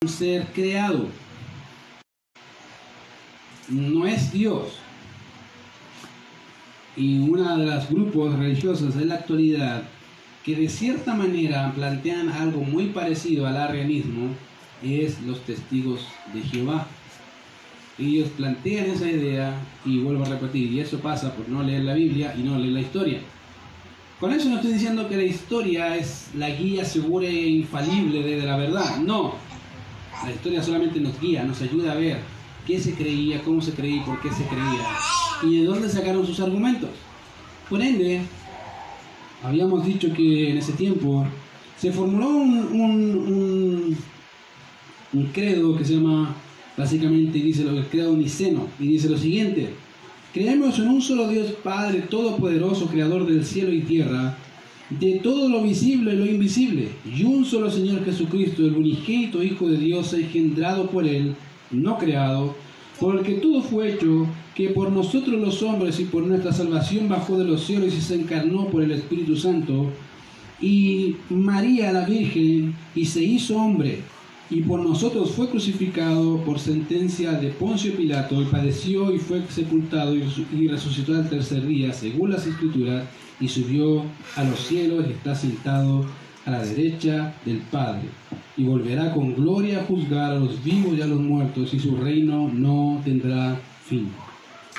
ser creado. No es Dios. Y uno de los grupos religiosos de la actualidad que de cierta manera plantean algo muy parecido al arrianismo es los testigos de Jehová. Ellos plantean esa idea, y vuelvo a repetir, y eso pasa por no leer la Biblia y no leer la historia. Con eso no estoy diciendo que la historia es la guía segura e infalible de la verdad. No. La historia solamente nos guía, nos ayuda a ver qué se creía, cómo se creía y por qué se creía, y de dónde sacaron sus argumentos. Por ende, habíamos dicho que en ese tiempo se formuló un credo que se llama, básicamente dice el credo niceno, y dice lo siguiente: creemos en un solo Dios Padre Todopoderoso, Creador del cielo y tierra, de todo lo visible y lo invisible, y un solo Señor Jesucristo, el unigénito Hijo de Dios, engendrado por Él, no creado, por el que todo fue hecho, que por nosotros los hombres y por nuestra salvación bajó de los cielos y se encarnó por el Espíritu Santo, y María la Virgen, y se hizo hombre, y por nosotros fue crucificado por sentencia de Poncio Pilato, y padeció y fue sepultado y resucitó al tercer día, según las Escrituras, y subió a los cielos y está sentado a la derecha del Padre, y volverá con gloria a juzgar a los vivos y a los muertos, y su reino no tendrá fin.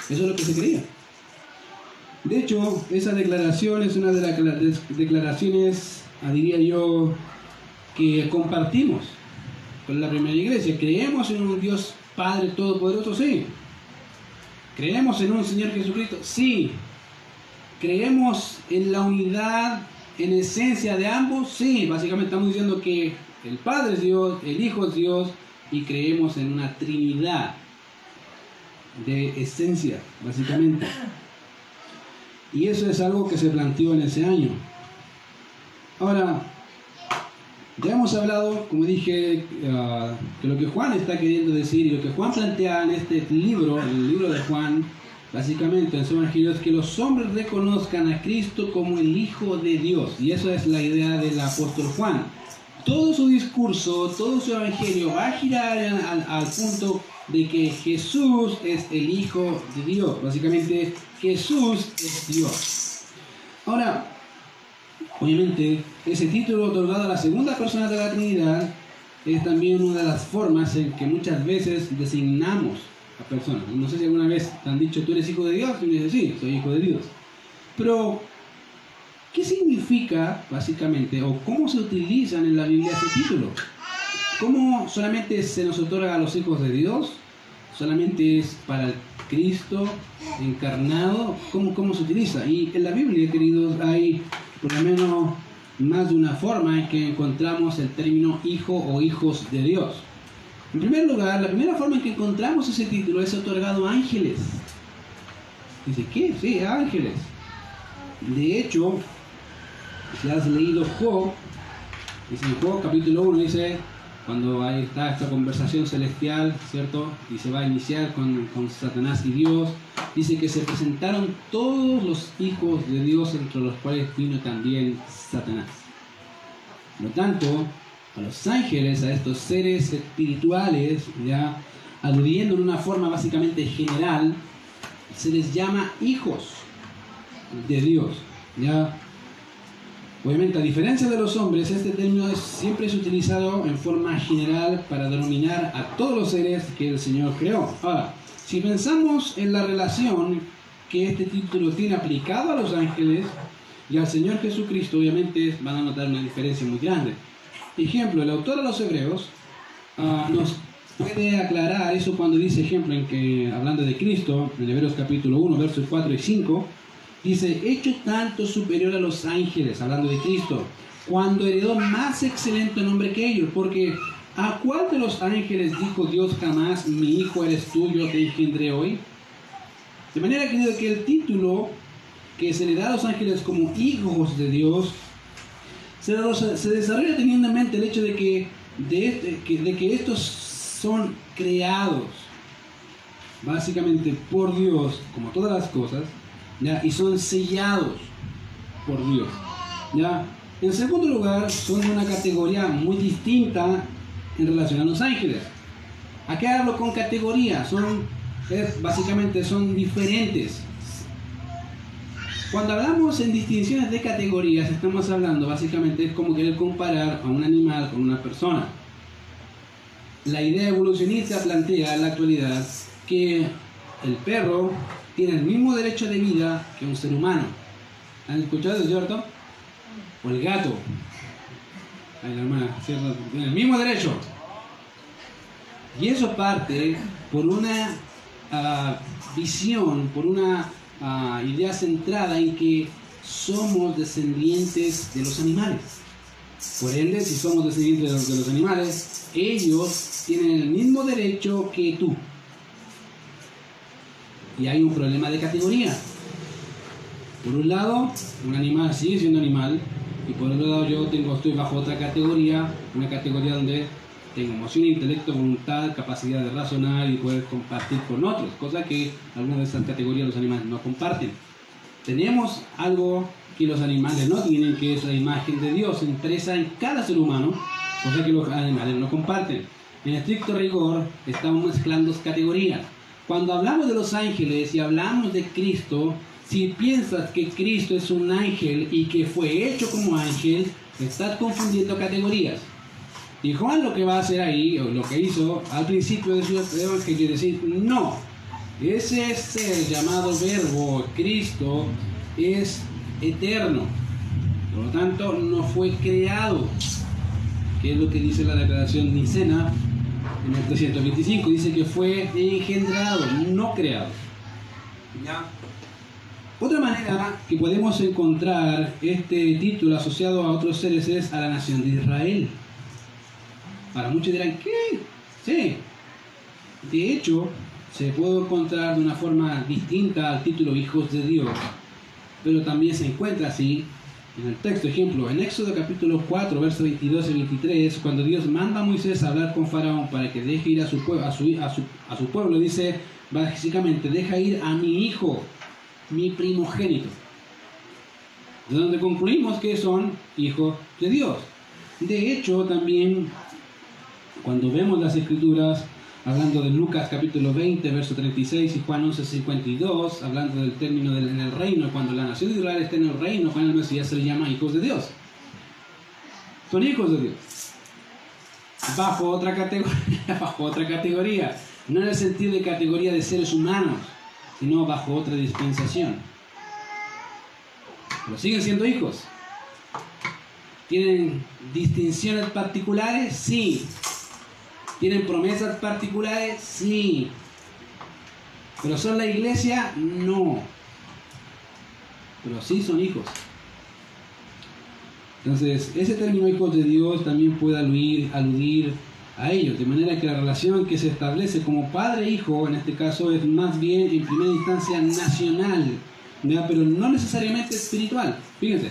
Eso es lo que se creía. De hecho, esa declaración es una de las declaraciones, diría yo, que compartimos con la primera iglesia. ¿Creemos en un Dios Padre Todopoderoso? Sí. ¿Creemos en un Señor Jesucristo? Sí. ¿Creemos en la unidad, en esencia de ambos? Sí. Básicamente estamos diciendo que el Padre es Dios, el Hijo es Dios, y creemos en una Trinidad de esencia, básicamente. Y eso es algo que se planteó en ese año. Ahora, ya hemos hablado, como dije, que lo que Juan está queriendo decir y lo que Juan plantea en este libro, en el libro de Juan, básicamente en su evangelio, es que los hombres reconozcan a Cristo como el Hijo de Dios. Y eso es la idea del apóstol Juan. Todo su discurso, todo su evangelio va a girar al punto de que Jesús es el Hijo de Dios. Básicamente, Jesús es Dios. Ahora, obviamente, ese título otorgado a la segunda persona de la Trinidad es también una de las formas en que muchas veces designamos a personas. No sé si alguna vez te han dicho, ¿tú eres hijo de Dios? Y me dices, sí, soy hijo de Dios. Pero, ¿qué significa, básicamente, o cómo se utilizan en la Biblia ese título? ¿Cómo solamente se nos otorga a los hijos de Dios? ¿Solamente es para el Cristo encarnado? ¿Cómo se utiliza? Y en la Biblia, queridos, hay por lo menos más de una forma en que encontramos el término hijo o hijos de Dios. En primer lugar, la primera forma en que encontramos ese título es otorgado a ángeles. Dice, ¿qué? Sí, ángeles. De hecho, si has leído Job, dice en Job capítulo 1, dice, cuando ahí está esta conversación celestial, ¿cierto? Y se va a iniciar con Satanás y Dios, dice que se presentaron todos los hijos de Dios, entre los cuales vino también Satanás. Por lo tanto, a los ángeles, a estos seres espirituales, ya aludiendo en una forma básicamente general, se les llama hijos de Dios, ¿ya? Obviamente, a diferencia de los hombres, este término siempre es utilizado en forma general para denominar a todos los seres que el Señor creó. Ahora, si pensamos en la relación que este título tiene aplicado a los ángeles y al Señor Jesucristo, obviamente van a notar una diferencia muy grande. Ejemplo, el autor de los Hebreos nos puede aclarar eso cuando dice, ejemplo, en que hablando de Cristo, en Hebreos capítulo 1, versos 4 y 5, dice, hecho tanto superior a los ángeles, hablando de Cristo, cuando heredó más excelente nombre que ellos, porque ¿a cuál de los ángeles dijo Dios jamás, mi hijo eres tú, yo te engendré hoy? De manera, querido, que el título que se le da a los ángeles como hijos de Dios se desarrolla teniendo en mente el hecho de que estos son creados básicamente por Dios, como todas las cosas, ¿ya? Y son sellados por Dios, ¿ya? En segundo lugar, son de una categoría muy distinta en relación a los ángeles. ¿A qué hablo con categorías? Básicamente son diferentes. Cuando hablamos en distinciones de categorías, estamos hablando básicamente, es como querer comparar a un animal con una persona. La idea evolucionista plantea en la actualidad que el perro tiene el mismo derecho de vida que un ser humano. ¿Han escuchado eso, cierto? O el gato. Ay, la hermana, ¿cierto? Tiene el mismo derecho. Y eso parte por una visión, por una idea centrada en que somos descendientes de los animales. Por ende, si somos descendientes de los animales, ellos tienen el mismo derecho que tú. Y hay un problema de categoría. Por un lado, un animal sigue siendo animal, y por otro lado yo estoy bajo otra categoría, una categoría donde tengo emoción, intelecto, voluntad, capacidad de razonar y poder compartir con otros, cosa que algunas de esas categorías los animales no comparten. Tenemos algo que los animales no tienen, que es la imagen de Dios impresa en cada ser humano, cosa que los animales no comparten. En estricto rigor, estamos mezclando categorías. Cuando hablamos de los ángeles y hablamos de Cristo, si piensas que Cristo es un ángel y que fue hecho como ángel, estás confundiendo categorías. Y Juan lo que va a hacer ahí, o lo que hizo al principio de su evangelio, es decir, no, ese ser llamado Verbo, Cristo, es eterno. Por lo tanto, no fue creado, que es lo que dice la declaración nicena en el 325, dice que fue engendrado, no creado. ¿Ya? Otra manera que podemos encontrar este título asociado a otros seres es a la nación de Israel. Para muchos dirán, ¿qué? Sí. De hecho, se puede encontrar de una forma distinta al título Hijos de Dios, pero también se encuentra así en el texto. Ejemplo, en Éxodo capítulo 4, versos 22 y 23, cuando Dios manda a Moisés a hablar con Faraón para que deje ir a su pueblo, dice básicamente, deja ir a mi hijo, mi primogénito. De donde concluimos que son hijos de Dios. De hecho, también cuando vemos las escrituras, hablando de Lucas capítulo 20, verso 36 y Juan 11, 52, hablando del término en el reino, cuando la nación de Israel está en el reino, Juan el Mesías se le llama hijos de Dios. Son hijos de Dios. Bajo otra categoría, no en el sentido de categoría de seres humanos, sino bajo otra dispensación. Pero siguen siendo hijos. ¿Tienen distinciones particulares? Sí. ¿Tienen promesas particulares? Sí. ¿Pero son la iglesia? No. Pero sí son hijos. Entonces, ese término hijos de Dios también puede aludir a ellos, de manera que la relación que se establece como padre e hijo, en este caso, es más bien en primera instancia nacional, ¿verdad? Pero no necesariamente espiritual. Fíjense.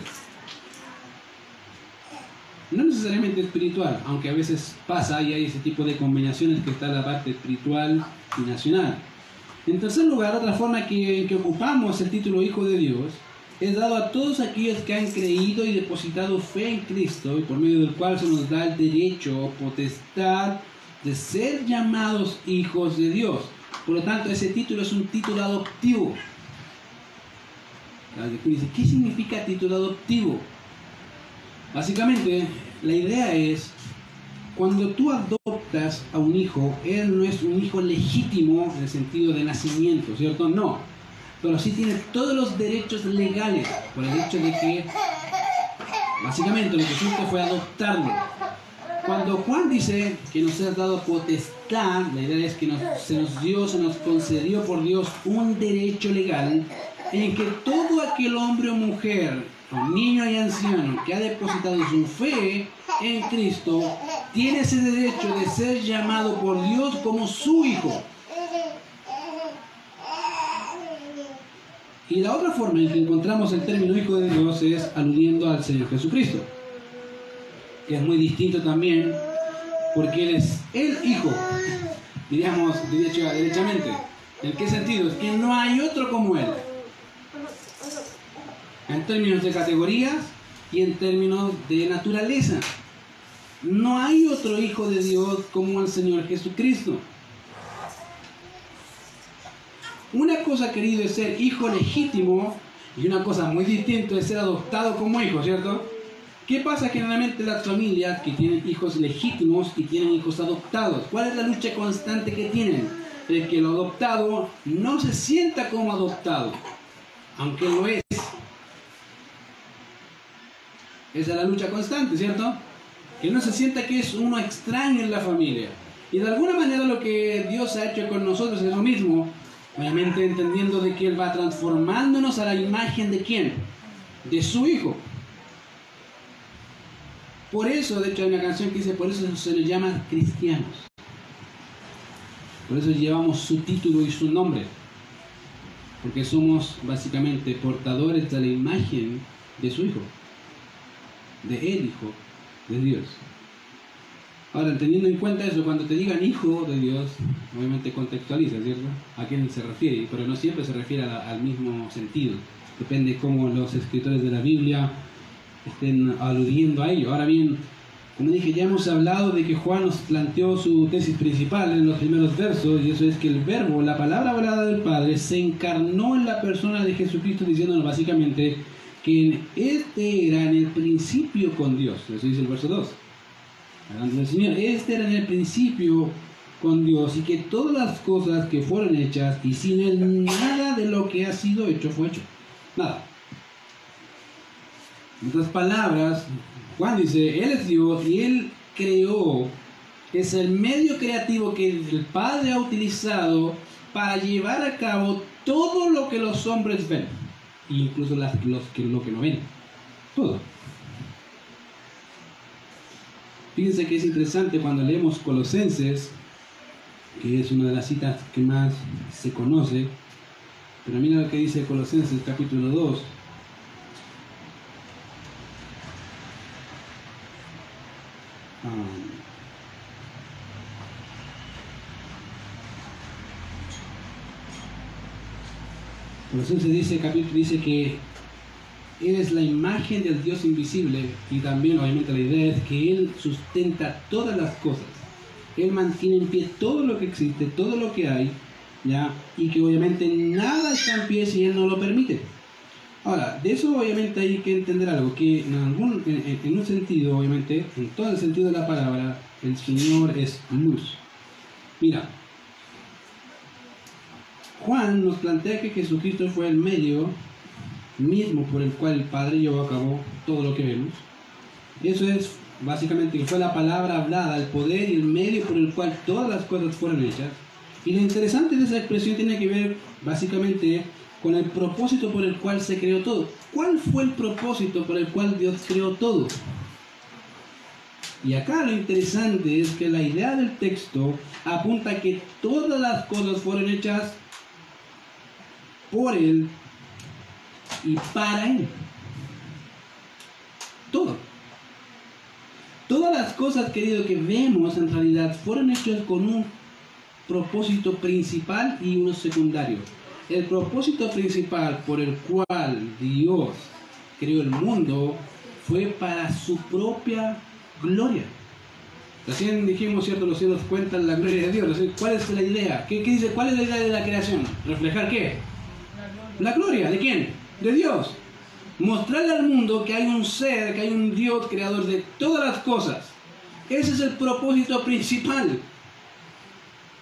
No necesariamente espiritual, aunque a veces pasa y hay ese tipo de combinaciones que está la parte espiritual y nacional. En tercer lugar, otra forma que ocupamos el título Hijo de Dios es dado a todos aquellos que han creído y depositado fe en Cristo, y por medio del cual se nos da el derecho o potestad de ser llamados hijos de Dios. Por lo tanto, ese título es un título adoptivo. ¿Qué significa título adoptivo? Básicamente, la idea es, cuando tú adoptas a un hijo, él no es un hijo legítimo en el sentido de nacimiento, ¿cierto? No. Pero sí tiene todos los derechos legales, por el hecho de que, básicamente, lo que hiciste fue adoptarlo. Cuando Juan dice que nos ha dado potestad, la idea es que se nos concedió por Dios un derecho legal en que todo aquel hombre o mujer, o niño y anciano que ha depositado su fe en Cristo, tiene ese derecho de ser llamado por Dios como su hijo. Y la otra forma en que encontramos el término hijo de Dios es aludiendo al Señor Jesucristo, que es muy distinto también, porque Él es el hijo, diríamos derechamente. ¿En qué sentido? Es que no hay otro como Él, en términos de categorías y en términos de naturaleza. No hay otro Hijo de Dios como el Señor Jesucristo. Una cosa, querido, es ser hijo legítimo y una cosa muy distinta es ser adoptado como hijo, ¿cierto? ¿Qué pasa generalmente en las familias que tienen hijos legítimos y tienen hijos adoptados? ¿Cuál es la lucha constante que tienen? El que el adoptado no se sienta como adoptado, aunque lo es. Esa es la lucha constante, ¿cierto? Que no se sienta que es uno extraño en la familia. Y de alguna manera lo que Dios ha hecho con nosotros es lo mismo. Obviamente entendiendo de que Él va transformándonos a la imagen de ¿quién? De su Hijo. Por eso, de hecho hay una canción que dice, por eso se les llama cristianos. Por eso llevamos su título y su nombre. Porque somos básicamente portadores de la imagen de su Hijo. De el Hijo de Dios. Ahora, teniendo en cuenta eso, cuando te digan hijo de Dios, obviamente contextualiza, ¿cierto? A quién se refiere, pero no siempre se refiere al mismo sentido. Depende de cómo los escritores de la Biblia estén aludiendo a ello. Ahora bien, como dije, ya hemos hablado de que Juan nos planteó su tesis principal en los primeros versos, y eso es que el verbo, la palabra hablada del Padre, se encarnó en la persona de Jesucristo, diciéndonos básicamente que este era en el principio con Dios. Eso dice el verso 2. Hablando del Señor, este era en el principio con Dios, y que todas las cosas que fueron hechas, y sin Él nada de lo que ha sido hecho fue hecho. Nada. En otras palabras, Juan dice, Él es Dios y Él creó, es el medio creativo que el Padre ha utilizado para llevar a cabo todo lo que los hombres ven, incluso lo que no ven. Todo. Fíjense que es interesante cuando leemos Colosenses, que es una de las citas que más se conoce, pero mira lo que dice Colosenses capítulo 2. Colosenses dice que Él es la imagen del Dios invisible, y también obviamente la idea es que Él sustenta todas las cosas. Él mantiene en pie todo lo que existe, todo lo que hay, ¿ya? Y que obviamente nada está en pie si Él no lo permite. Ahora, de eso obviamente hay que entender algo, que en un sentido, obviamente, en todo el sentido de la palabra, el Señor es luz. Mira, Juan nos plantea que Jesucristo fue el medio mismo por el cual el Padre llevó a cabo todo lo que vemos. Eso es básicamente que fue la palabra hablada, el poder y el medio por el cual todas las cosas fueron hechas. Y lo interesante de esa expresión tiene que ver básicamente con el propósito por el cual se creó todo. ¿Cuál fue el propósito por el cual Dios creó todo? Y acá lo interesante es que la idea del texto apunta a que todas las cosas fueron hechas por Él y para Él. Todo. Todas las cosas, querido, que vemos en realidad fueron hechas con un propósito principal y uno secundario. El propósito principal por el cual Dios creó el mundo fue para su propia gloria. Recién dijimos, ¿cierto? Los cielos cuentan la gloria de Dios. ¿Cuál es la idea? ¿Qué dice? ¿Cuál es la idea de la creación? ¿Reflejar qué? La gloria. ¿De quién? De Dios. Mostrarle al mundo que hay un ser, que hay un Dios creador de todas las cosas. Ese es el propósito principal.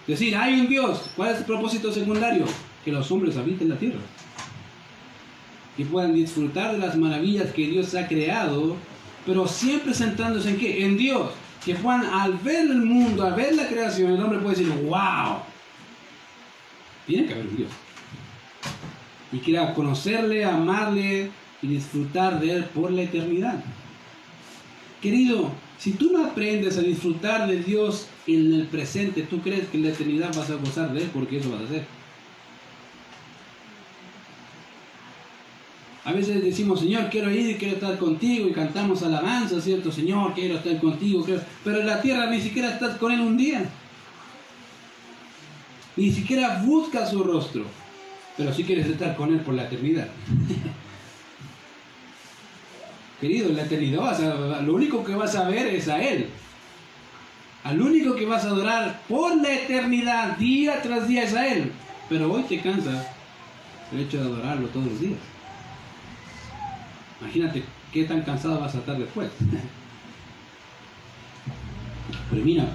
Es decir, hay un Dios. ¿Cuál es el propósito secundario? Que los hombres habiten la tierra. Que puedan disfrutar de las maravillas que Dios ha creado, pero siempre centrándose en ¿qué? En Dios. Que puedan, al ver el mundo, al ver la creación, el hombre puede decir, ¡wow! Tiene que haber un Dios. Y quiera conocerle, amarle y disfrutar de Él por la eternidad. Querido, si tú no aprendes a disfrutar de Dios en el presente, ¿tú crees que en la eternidad vas a gozar de Él? Porque eso vas a hacer. A veces decimos, Señor, quiero ir y quiero estar contigo, y cantamos alabanza, ¿cierto? Señor, quiero estar contigo, pero en la tierra ni siquiera estás con Él un día. Ni siquiera buscas su rostro, pero sí quieres estar con Él por la eternidad. Querido, en la eternidad lo único que vas a ver es a Él. Al único que vas a adorar por la eternidad, día tras día, es a Él. Pero hoy te cansa el hecho de adorarlo todos los días. Imagínate qué tan cansado vas a estar después. Pero mira,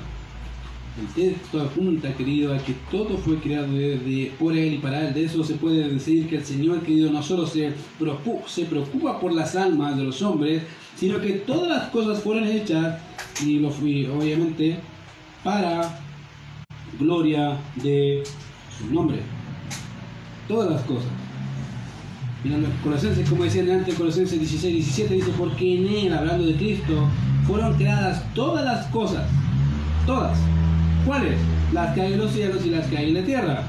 el texto apunta, querido, a que todo fue creado por Él y para Él. De eso se puede decir que el Señor, querido, no solo se preocupa por las almas de los hombres, sino que todas las cosas fueron hechas, y obviamente, para gloria de su nombre. Todas las cosas. Mirando Colosenses, como decían antes, Colosenses 16, 17, dice, porque en Él, hablando de Cristo, fueron creadas todas las cosas. Todas. ¿Cuáles? Las que hay en los cielos y las que hay en la tierra.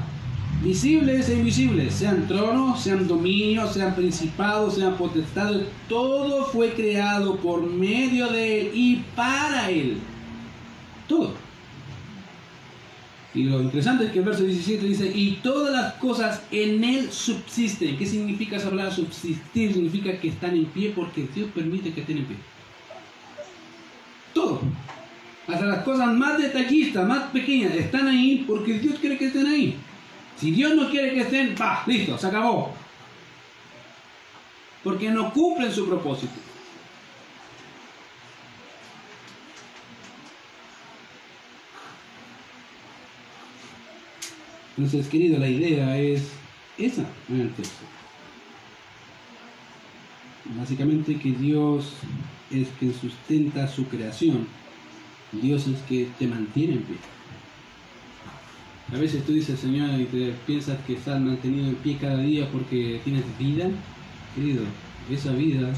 Visibles e invisibles, sean tronos, sean dominios, sean principados, sean potestades, todo fue creado por medio de Él y para Él. Todo. Y lo interesante es que el verso 17 dice, y todas las cosas en Él subsisten. ¿Qué significa esa palabra subsistir? Significa que están en pie porque Dios permite que estén en pie. Todo. Hasta las cosas más detallistas, más pequeñas, están ahí porque Dios quiere que estén ahí. Si Dios no quiere que estén, listo, se acabó. Porque no cumplen su propósito. Entonces, querido, la idea es esa en el texto. Básicamente que Dios es quien sustenta su creación. Dios es que te mantiene en pie. A veces tú dices, Señor, y te piensas que estás mantenido en pie cada día porque tienes vida. Querido, esa vida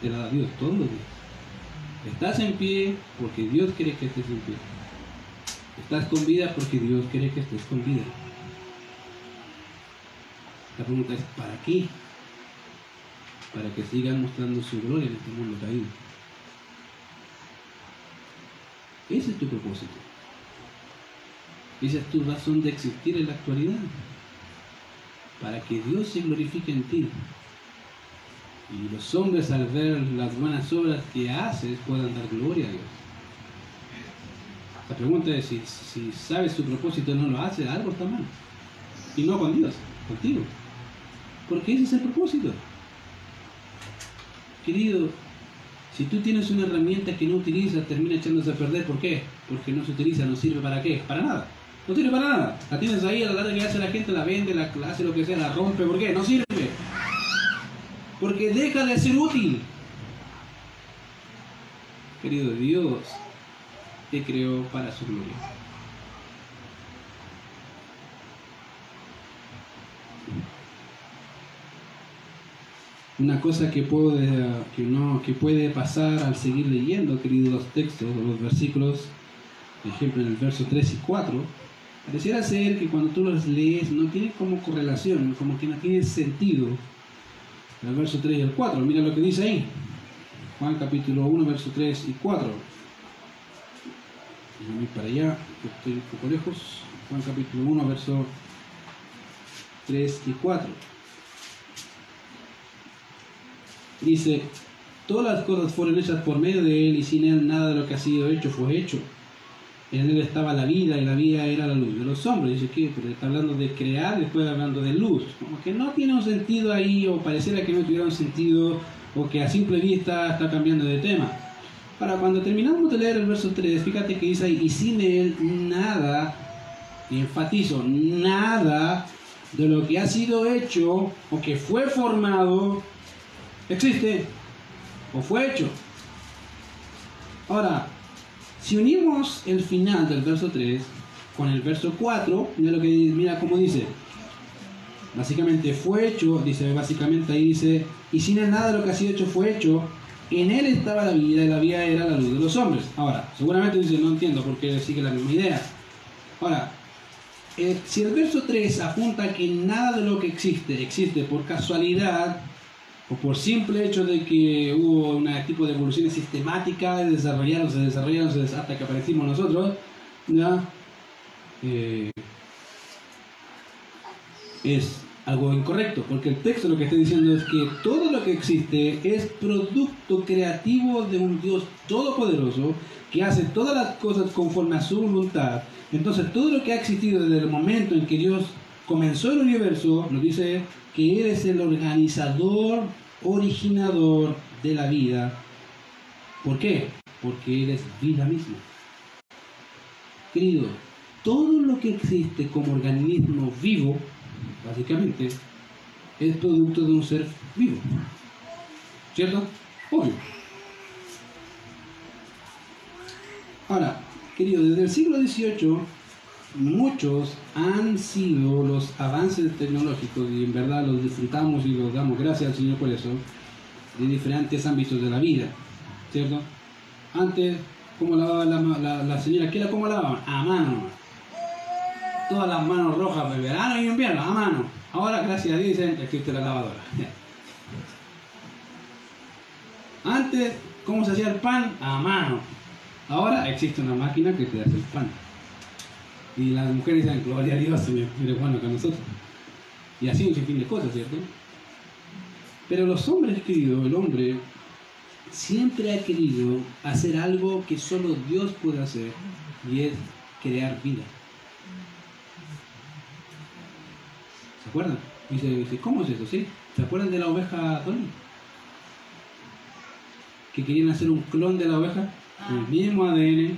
te la da Dios todos los días. Estás en pie porque Dios quiere que estés en pie. Estás con vida porque Dios quiere que estés con vida. La pregunta es, ¿para qué? Para que sigan mostrando su gloria en este mundo caído. Ese es tu propósito. Esa es tu razón de existir en la actualidad. Para que Dios se glorifique en ti. Y los hombres, al ver las buenas obras que haces, puedan dar gloria a Dios. La pregunta es, si sabes tu propósito y no lo haces, algo está mal. Y no con Dios, contigo. Porque ese es el propósito. Querido, si tú tienes una herramienta que no utilizas, termina echándose a perder. ¿Por qué? Porque no se utiliza, no sirve para qué, para nada. No sirve para nada. La tienes ahí, a la hora que hace la gente, la vende, la hace lo que sea, la rompe. ¿Por qué? No sirve. Porque deja de ser útil. Querido, Dios te creó para su gloria. Una cosa que puede pasar al seguir leyendo, queridos, los textos o los versículos, por ejemplo en el verso 3 y 4, pareciera ser que cuando tú los lees no tiene como correlación, como que no tiene sentido el verso 3 y el 4. Mira lo que dice ahí, Juan capítulo 1, verso 3 y 4. Voy para allá, estoy un poco lejos. Juan capítulo 1, verso 3 y 4. Dice, todas las cosas fueron hechas por medio de Él, y sin Él nada de lo que ha sido hecho fue hecho. En Él estaba la vida, y la vida era la luz de los hombres. Dice que está hablando de crear, después hablando de luz. Como que no tiene un sentido ahí, o pareciera que no tuviera un sentido, o que a simple vista está cambiando de tema. Ahora, cuando terminamos de leer el verso 3, fíjate que dice ahí, y sin Él nada, y enfatizo, nada de lo que ha sido hecho, o que fue formado, existe o fue hecho. Ahora, si unimos el final del verso 3 con el verso 4, mira cómo dice. Básicamente fue hecho, dice, básicamente ahí dice, y sin Él nada de lo que ha sido hecho fue hecho. En Él estaba la vida, y la vida era la luz de los hombres. Ahora, seguramente dice, no entiendo por qué sigue la misma idea. Ahora, si el verso 3 apunta a que nada de lo que existe por casualidad, o por simple hecho de que hubo un tipo de evolución sistemática, desarrollándose hasta que aparecimos nosotros, ¿ya? Es algo incorrecto, porque el texto lo que está diciendo es que todo lo que existe es producto creativo de un Dios todopoderoso que hace todas las cosas conforme a su voluntad. Entonces todo lo que ha existido desde el momento en que Dios comenzó el universo, nos dice que Él es el organizador, originador de la vida. ¿Por qué? Porque Él es vida misma. Querido, todo lo que existe como organismo vivo, básicamente, es producto de un ser vivo. ¿Cierto? Obvio. Ahora, querido, desde el siglo XVIII, muchos han sido los avances tecnológicos, y en verdad los disfrutamos y los damos gracias al Señor por eso, de diferentes ámbitos de la vida, ¿cierto? Antes, ¿cómo lavaba la señora? ¿Cómo lavaban? A mano. Todas las manos rojas, de verano y invierno, a mano. Ahora, gracias a Dios, existe la lavadora. Antes, ¿cómo se hacía el pan? A mano. Ahora existe una máquina que te hace el pan. Y las mujeres dicen, gloria a Dios, Señor, eres bueno con nosotros. Y así un sinfín de cosas, ¿cierto? Pero los hombres, querido, el hombre siempre ha querido hacer algo que solo Dios puede hacer, y es crear vida. ¿Se acuerdan? Dice, ¿cómo es eso? ¿Sí? ¿Se acuerdan de la oveja Dolly? Que querían hacer un clon de la oveja con el mismo ADN,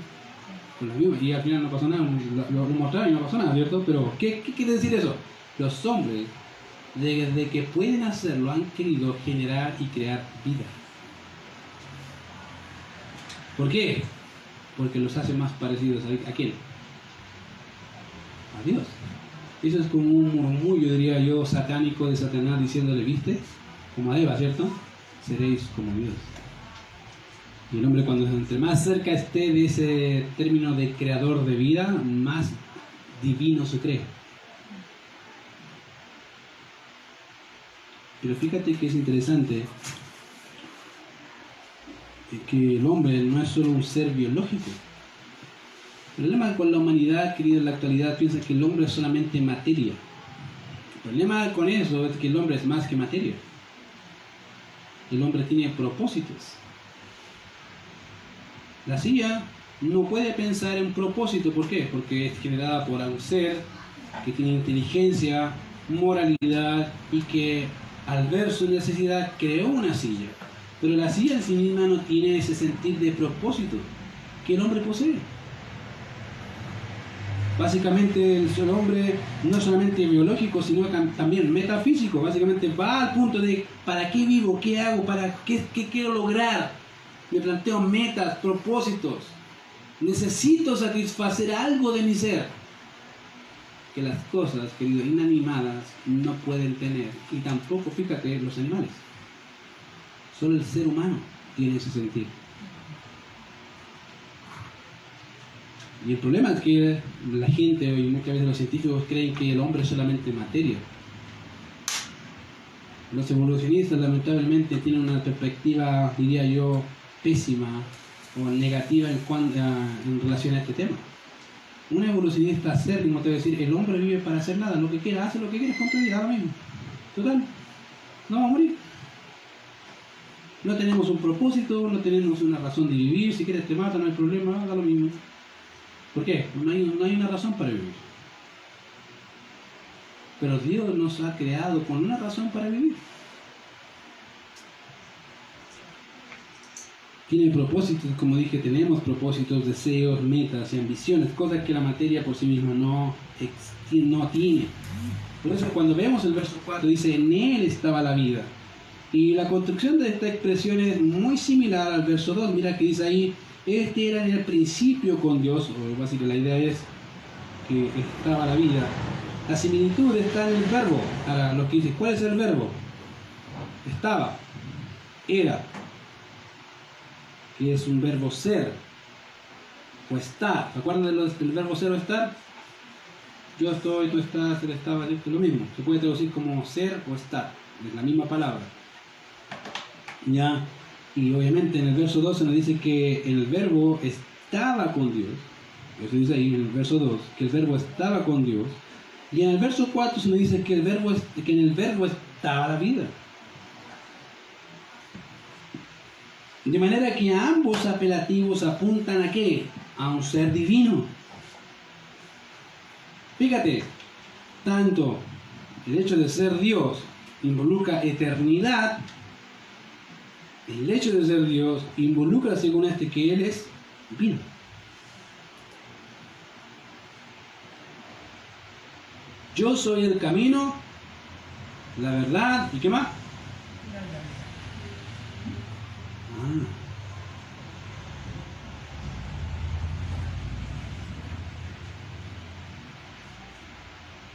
con la misma, y al final no pasó nada, lo mostraron y no pasó nada, ¿cierto? Pero, ¿qué quiere decir eso? Los hombres, desde que pueden hacerlo, han querido generar y crear vida. ¿Por qué? Porque los hace más parecidos ¿a quién? A Dios. Eso es como un murmullo, diría yo, satánico de Satanás diciéndole, ¿viste? Como a Eva, ¿cierto? Seréis como Dios. Y el hombre, cuando entre más cerca esté de ese término de creador de vida, más divino se cree. Pero fíjate que es interesante que el hombre no es solo un ser biológico. El problema con la humanidad, querido, en la actualidad piensa que el hombre es solamente materia. El problema con eso es que el hombre es más que materia. El hombre tiene propósitos. La silla no puede pensar en propósito. ¿Por qué? Porque es generada por un ser que tiene inteligencia, moralidad y que al ver su necesidad creó una silla. Pero la silla en sí misma no tiene ese sentir de propósito que el hombre posee. Básicamente el hombre no solamente biológico, sino también metafísico. Básicamente va al punto de ¿para qué vivo? ¿Qué hago? ¿Para qué quiero lograr? Me planteo metas, propósitos. Necesito satisfacer algo de mi ser que las cosas, querido, inanimadas no pueden tener. Y tampoco, fíjate, los animales. Solo el ser humano tiene ese sentir. Y el problema es que la gente, y muchas veces los científicos, creen que el hombre es solamente materia. Los evolucionistas lamentablemente tienen una perspectiva, diría yo, pésima o negativa en relación a este tema. Un evolucionista acérrimo te va a decir, el hombre vive para hacer nada, lo que quiera, hace lo que quiere, con tu vida, ahora mismo. Total, no va a morir. No tenemos un propósito, no tenemos una razón de vivir, si quieres te mata, no hay problema, haga lo mismo. ¿Por qué? No hay una razón para vivir. Pero Dios nos ha creado con una razón para vivir. Tiene propósitos, como dije, tenemos propósitos, deseos, metas y ambiciones, cosas que la materia por sí misma no tiene. Por eso cuando vemos el verso 4 dice, en él estaba la vida. Y la construcción de esta expresión es muy similar al verso 2. Mira que dice ahí, este era en el principio con Dios, o básicamente la idea es que estaba la vida. La similitud está en el verbo. Ahora, lo que dice, ¿cuál es el verbo? Estaba, era, que es un verbo ser, o estar. ¿Se acuerdan del verbo ser o estar? Yo estoy, tú estás, él estaba, es lo mismo. Se puede traducir como ser o estar, es la misma palabra. Ya. Y obviamente en el verso 2 se nos dice que el verbo estaba con Dios. Eso dice ahí en el verso 2, que el verbo estaba con Dios. Y en el verso 4 se nos dice que en el verbo estaba la vida. De manera que ambos apelativos apuntan ¿a qué? A un ser divino. Fíjate, tanto el hecho de ser Dios involucra eternidad, el hecho de ser Dios involucra, según que Él es divino. Yo soy el camino, la verdad, ¿y qué más?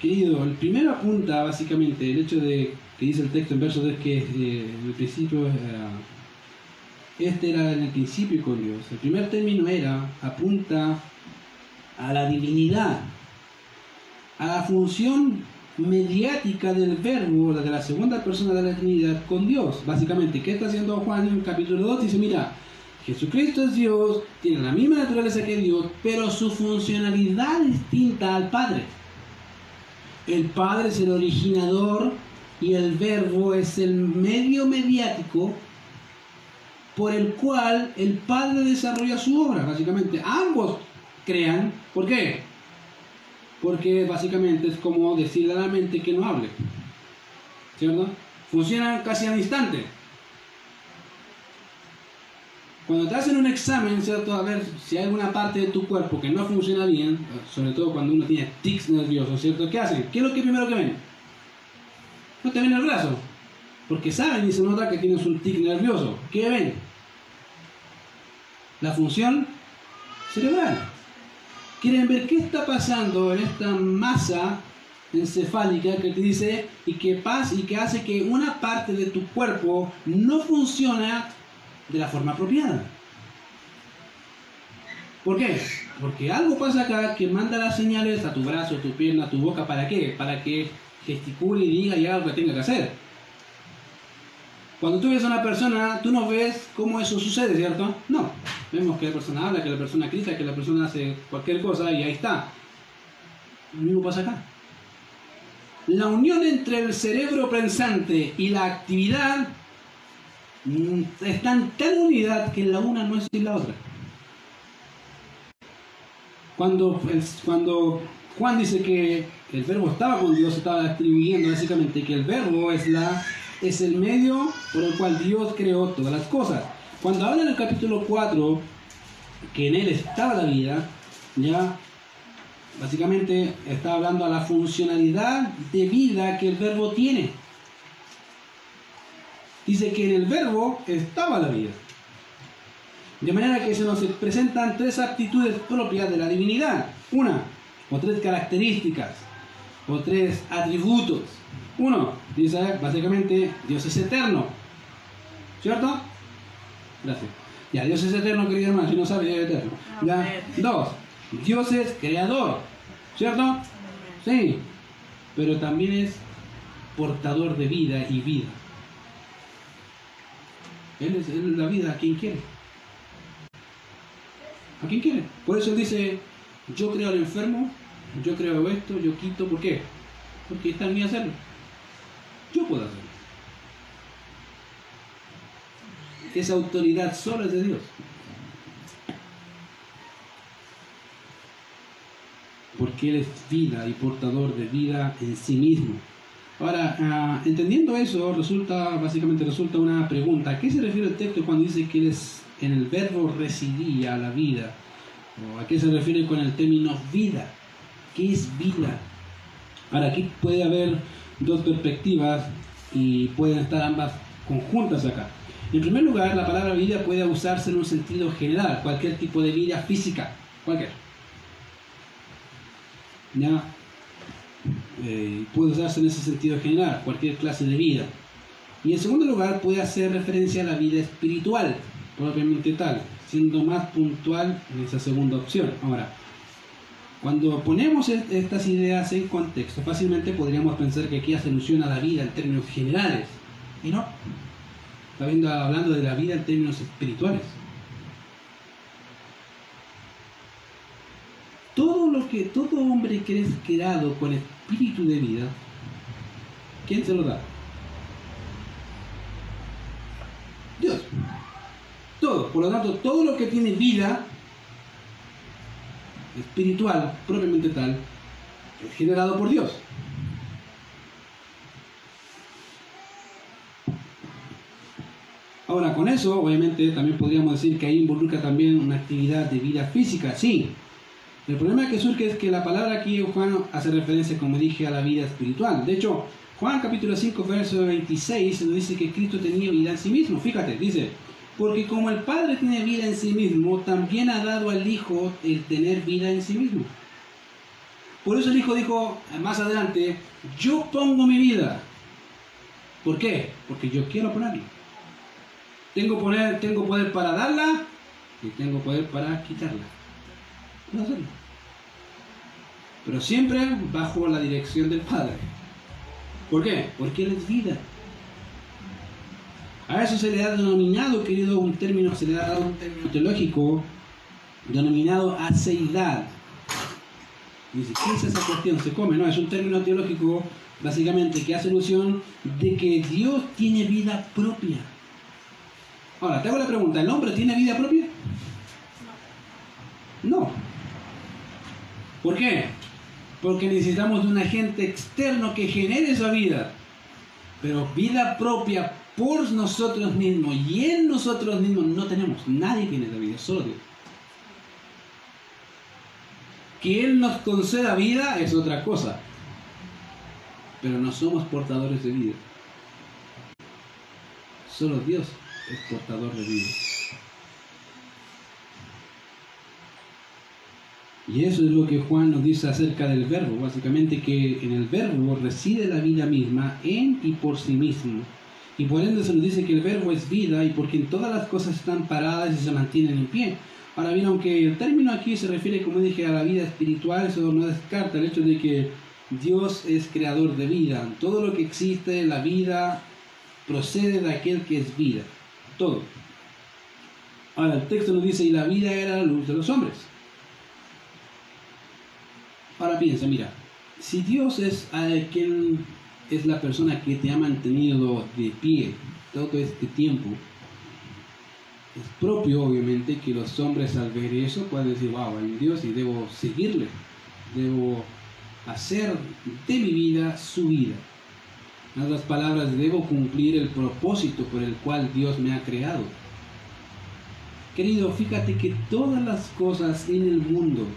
Querido, el primero apunta básicamente el hecho de que dice el texto en verso 2 que en el principio este era en el principio con Dios. El primer término apunta a la divinidad, a la función mediática del verbo, de la segunda persona de la Trinidad con Dios. Básicamente, ¿qué está haciendo Juan en el capítulo 2? Dice, mira, Jesucristo es Dios, tiene la misma naturaleza que Dios, pero su funcionalidad es distinta al Padre. El Padre es el originador y el verbo es el medio mediático por el cual el Padre desarrolla su obra. Básicamente, ambos crean. ¿Por qué? Porque básicamente es como decirle a la mente que no hable. ¿Cierto? Funcionan casi al instante. Cuando te hacen un examen, ¿cierto? A ver si hay alguna parte de tu cuerpo que no funciona bien, sobre todo cuando uno tiene tics nerviosos, ¿cierto? ¿Qué hacen? ¿Qué es lo que primero que ven? No te ven el brazo, porque saben y se nota que tienes un tic nervioso. ¿Qué ven? La función cerebral. Quieren ver qué está pasando en esta masa encefálica que te dice y que pasa y que hace que una parte de tu cuerpo no funcione de la forma apropiada. ¿Por qué? Porque algo pasa acá que manda las señales a tu brazo, a tu pierna, a tu boca. ¿Para qué? Para que gesticule y diga y haga lo que tenga que hacer. Cuando tú ves a una persona, tú no ves cómo eso sucede, ¿cierto? No. Vemos que la persona habla, que la persona grita, que la persona hace cualquier cosa y ahí está. Lo mismo pasa acá. La unión entre el cerebro pensante y la actividad están tan unidas que la una no es sin la otra. Cuando Juan dice que el verbo estaba con Dios, estaba atribuyendo básicamente que el verbo es el medio por el cual Dios creó todas las cosas. Cuando habla en el capítulo 4 que en él estaba la vida, ya básicamente está hablando a la funcionalidad de vida que el verbo tiene. Dice que en el verbo estaba la vida. De manera que se nos presentan tres aptitudes propias de la divinidad. Una, o tres características, o tres atributos. Uno, dice básicamente, Dios es eterno. ¿Cierto? Gracias. Ya, Dios es eterno, querido hermano. Si no sabe, Dios es eterno. Ya. Dos, Dios es creador. ¿Cierto? Sí. Pero también es portador de vida y vida. Él es la vida a quien quiere. ¿A quién quiere? Por eso él dice, yo creo al enfermo, yo creo esto, yo quito. ¿Por qué? Porque está en mí hacerlo. Yo puedo hacerlo. Esa autoridad solo es de Dios. Porque Él es vida y portador de vida en sí mismo. Ahora, entendiendo eso, básicamente resulta una pregunta. ¿A qué se refiere el texto cuando dice que en el verbo residía la vida? ¿O a qué se refiere con el término vida? ¿Qué es vida? Ahora, aquí puede haber dos perspectivas y pueden estar ambas conjuntas acá. En primer lugar, la palabra vida puede usarse en un sentido general, cualquier tipo de vida física, cualquier. ¿Ya? Puede usarse en ese sentido general, cualquier clase de vida. Y en segundo lugar, puede hacer referencia a la vida espiritual, propiamente tal, siendo más puntual en esa segunda opción. Ahora, cuando ponemos estas ideas en contexto, fácilmente podríamos pensar que aquí hace alusión a la vida en términos generales. Y no. Está hablando de la vida en términos espirituales. Todo lo todo hombre que es creado con espíritu de vida, ¿quién se lo da? Dios. Todo. Por lo tanto, todo lo que tiene vida espiritual, propiamente tal, es generado por Dios. Ahora, con eso, obviamente, también podríamos decir que ahí involucra también una actividad de vida física, sí. El problema que surge es que la palabra aquí en Juan hace referencia, como dije, a la vida espiritual. De hecho, Juan capítulo 5, verso 26, nos dice que Cristo tenía vida en sí mismo. Fíjate, dice, porque como el Padre tiene vida en sí mismo, también ha dado al Hijo el tener vida en sí mismo. Por eso el Hijo dijo más adelante, yo pongo mi vida. ¿Por qué? Porque yo quiero ponerla. Tengo poder para darla y tengo poder para quitarla. Puedo hacerlo. Pero siempre bajo la dirección del Padre. ¿Por qué? Porque Él es vida. A eso se le ha denominado, querido, se le ha dado un término teológico denominado aceidad. Dice, ¿qué es esa cuestión? ¿Se come? No, es un término teológico básicamente que hace alusión de que Dios tiene vida propia. Ahora, te hago la pregunta, ¿el hombre tiene vida propia? No. ¿Por qué? Porque necesitamos de un agente externo que genere esa vida. Pero vida propia por nosotros mismos y en nosotros mismos no tenemos. Nadie tiene esa vida, solo Dios. Que Él nos conceda vida es otra cosa. Pero no somos portadores de vida. Solo Dios es portador de vida. Y eso es lo que Juan nos dice acerca del verbo, básicamente que en el verbo reside la vida misma en y por sí mismo. Y por ende se nos dice que el verbo es vida y porque en todas las cosas están paradas y se mantienen en pie. Ahora bien, aunque el término aquí se refiere, como dije, a la vida espiritual, eso no descarta el hecho de que Dios es creador de vida. Todo lo que existe, la vida, procede de aquel que es vida. Todo. Ahora el texto nos dice, y la vida era la luz de los hombres. Ahora piensa, mira, si Dios es quien es la persona que te ha mantenido de pie todo este tiempo, es propio obviamente que los hombres al ver eso puedan decir, wow, hay un Dios y debo seguirle, debo hacer de mi vida su vida. En otras palabras, debo cumplir el propósito por el cual Dios me ha creado. Querido, fíjate que todas las cosas en el mundo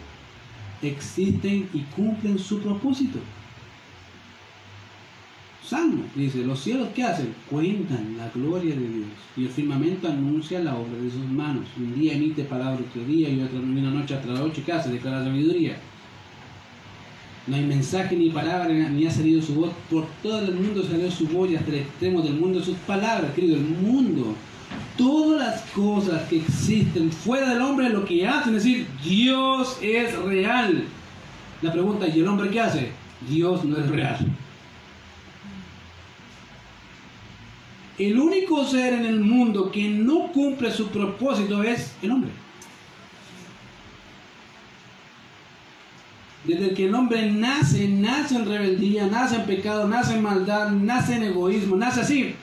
existen y cumplen su propósito. Salmo dice, los cielos ¿qué hacen? Cuentan la gloria de Dios y el firmamento anuncia la obra de sus manos. Un día emite palabra otro día y otra una noche tras noche. ¿Qué hace? Declara sabiduría. No hay mensaje ni palabra ni ha salido su voz. Por todo el mundo salió su voz y hasta el extremo del mundo sus palabras. Querido, el mundo, todas las cosas que existen fuera del hombre, lo que hacen es decir, Dios es real. La pregunta, ¿y el hombre qué hace? Dios no es real. El único ser en el mundo que no cumple su propósito es el hombre. Desde que el hombre nace en rebeldía, nace en pecado, nace en maldad, nace en egoísmo, nace así.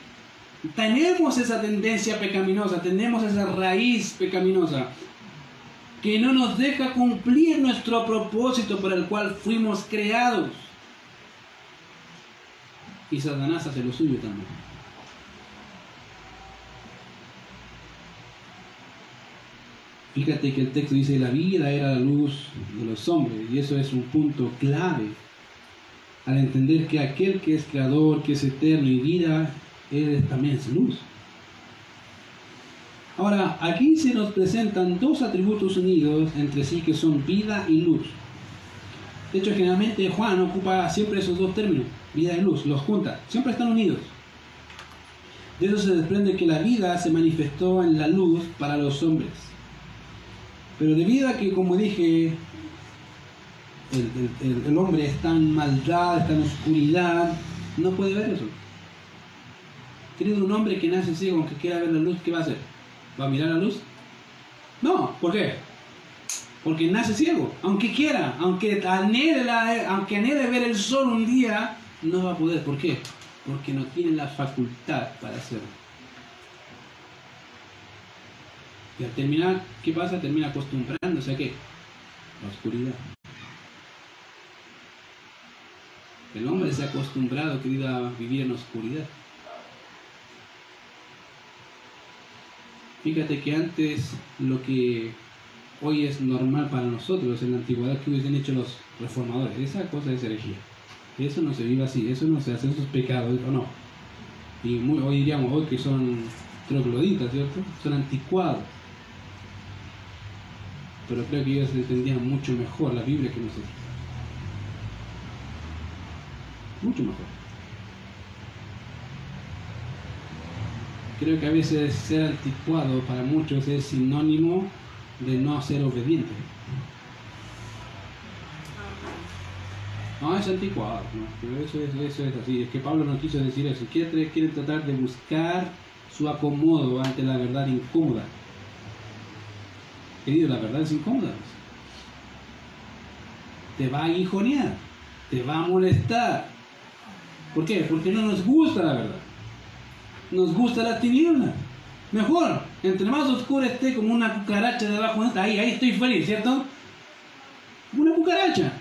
Tenemos esa tendencia pecaminosa, tenemos esa raíz pecaminosa que no nos deja cumplir nuestro propósito para el cual fuimos creados. Y Satanás hace lo suyo también. Fíjate que el texto dice, la vida era la luz de los hombres, y eso es un punto clave al entender que aquel que es creador, que es eterno y vida, Él también es luz. Ahora, aquí se nos presentan dos atributos unidos entre sí que son vida y luz. De hecho, generalmente Juan ocupa siempre esos dos términos, vida y luz, los junta, siempre están unidos. De eso se desprende que la vida se manifestó en la luz para los hombres. Pero debido a que, como dije, el hombre está en maldad, está en oscuridad, no puede ver eso. Querido, un hombre que nace ciego, aunque quiera ver la luz, ¿qué va a hacer? ¿Va a mirar la luz? No, ¿por qué? Porque nace ciego, aunque quiera, aunque anhele ver el sol un día, no va a poder. ¿Por qué? Porque no tiene la facultad para hacerlo. Y al terminar, ¿qué pasa? Termina acostumbrándose a ¿qué? La oscuridad. El hombre se ha acostumbrado, querido, a vivir en oscuridad. Fíjate que antes lo que hoy es normal para nosotros, en la antigüedad que hubiesen hecho los reformadores, esa cosa es herejía. Eso no se vive así, eso no se hace, eso es pecado, ¿o no? Y hoy diríamos hoy que son trogloditas, ¿cierto? Son anticuados. Pero creo que ellos entendían mucho mejor la Biblia que nosotros. Mucho mejor. Creo que a veces ser anticuado para muchos es sinónimo de no ser obediente. No, es anticuado, ¿no? Pero eso es así. Es que Pablo no quiso decir eso. Quiere tratar de buscar su acomodo ante la verdad incómoda. Querido, la verdad es incómoda. Te va a aguijonear, te va a molestar. ¿Por qué? Porque no nos gusta la verdad. Nos gusta la tiniebla. Mejor, entre más oscura esté, como una cucaracha debajo de ahí estoy feliz, ¿cierto? Una cucaracha.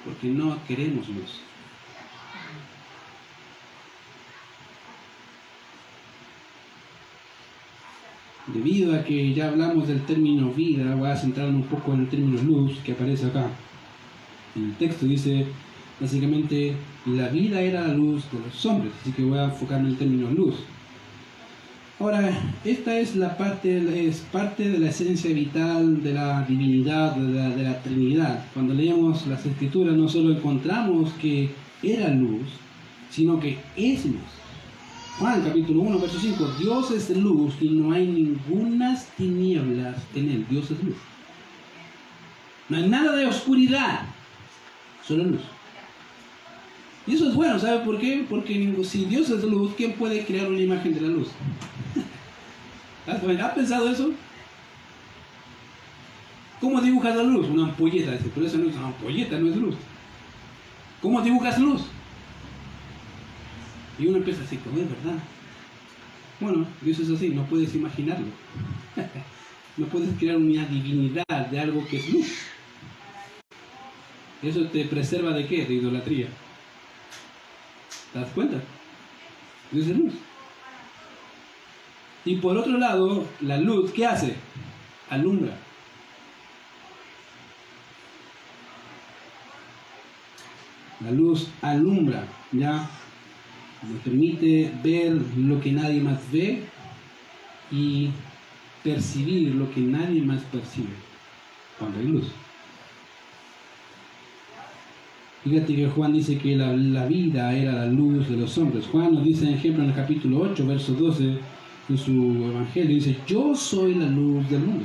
Porque no queremos luz. Debido a que ya hablamos del término vida, voy a centrarme un poco en el término luz que aparece acá. En el texto dice, básicamente, la vida era la luz de los hombres, así que voy a enfocarme en el término luz. Ahora, esta es parte de la esencia vital de la divinidad, de la Trinidad. Cuando leemos las Escrituras no solo encontramos que era luz, sino que es luz. Juan capítulo 1, verso 5, Dios es luz y no hay ningunas tinieblas en él. Dios es luz. No hay nada de oscuridad, solo luz. Y eso es bueno, ¿sabe por qué? Porque si Dios es luz, ¿quién puede crear una imagen de la luz? ¿Has pensado eso? ¿Cómo dibujas la luz? Una ampolleta, pero eso no es una ampolleta, no es luz. ¿Cómo dibujas luz? Y uno empieza así, como es verdad. Bueno, Dios es así, no puedes imaginarlo. No puedes crear una divinidad de algo que es luz. ¿Eso te preserva de qué? De idolatría. ¿Te das cuenta? Dios es luz. Y por otro lado, la luz, ¿qué hace? Alumbra. La luz alumbra, ¿ya? Nos permite ver lo que nadie más ve y percibir lo que nadie más percibe cuando hay luz. Fíjate que Juan dice que la vida era la luz de los hombres. Juan nos dice, en ejemplo, en el capítulo 8, verso 12, en su evangelio, dice, yo soy la luz del mundo.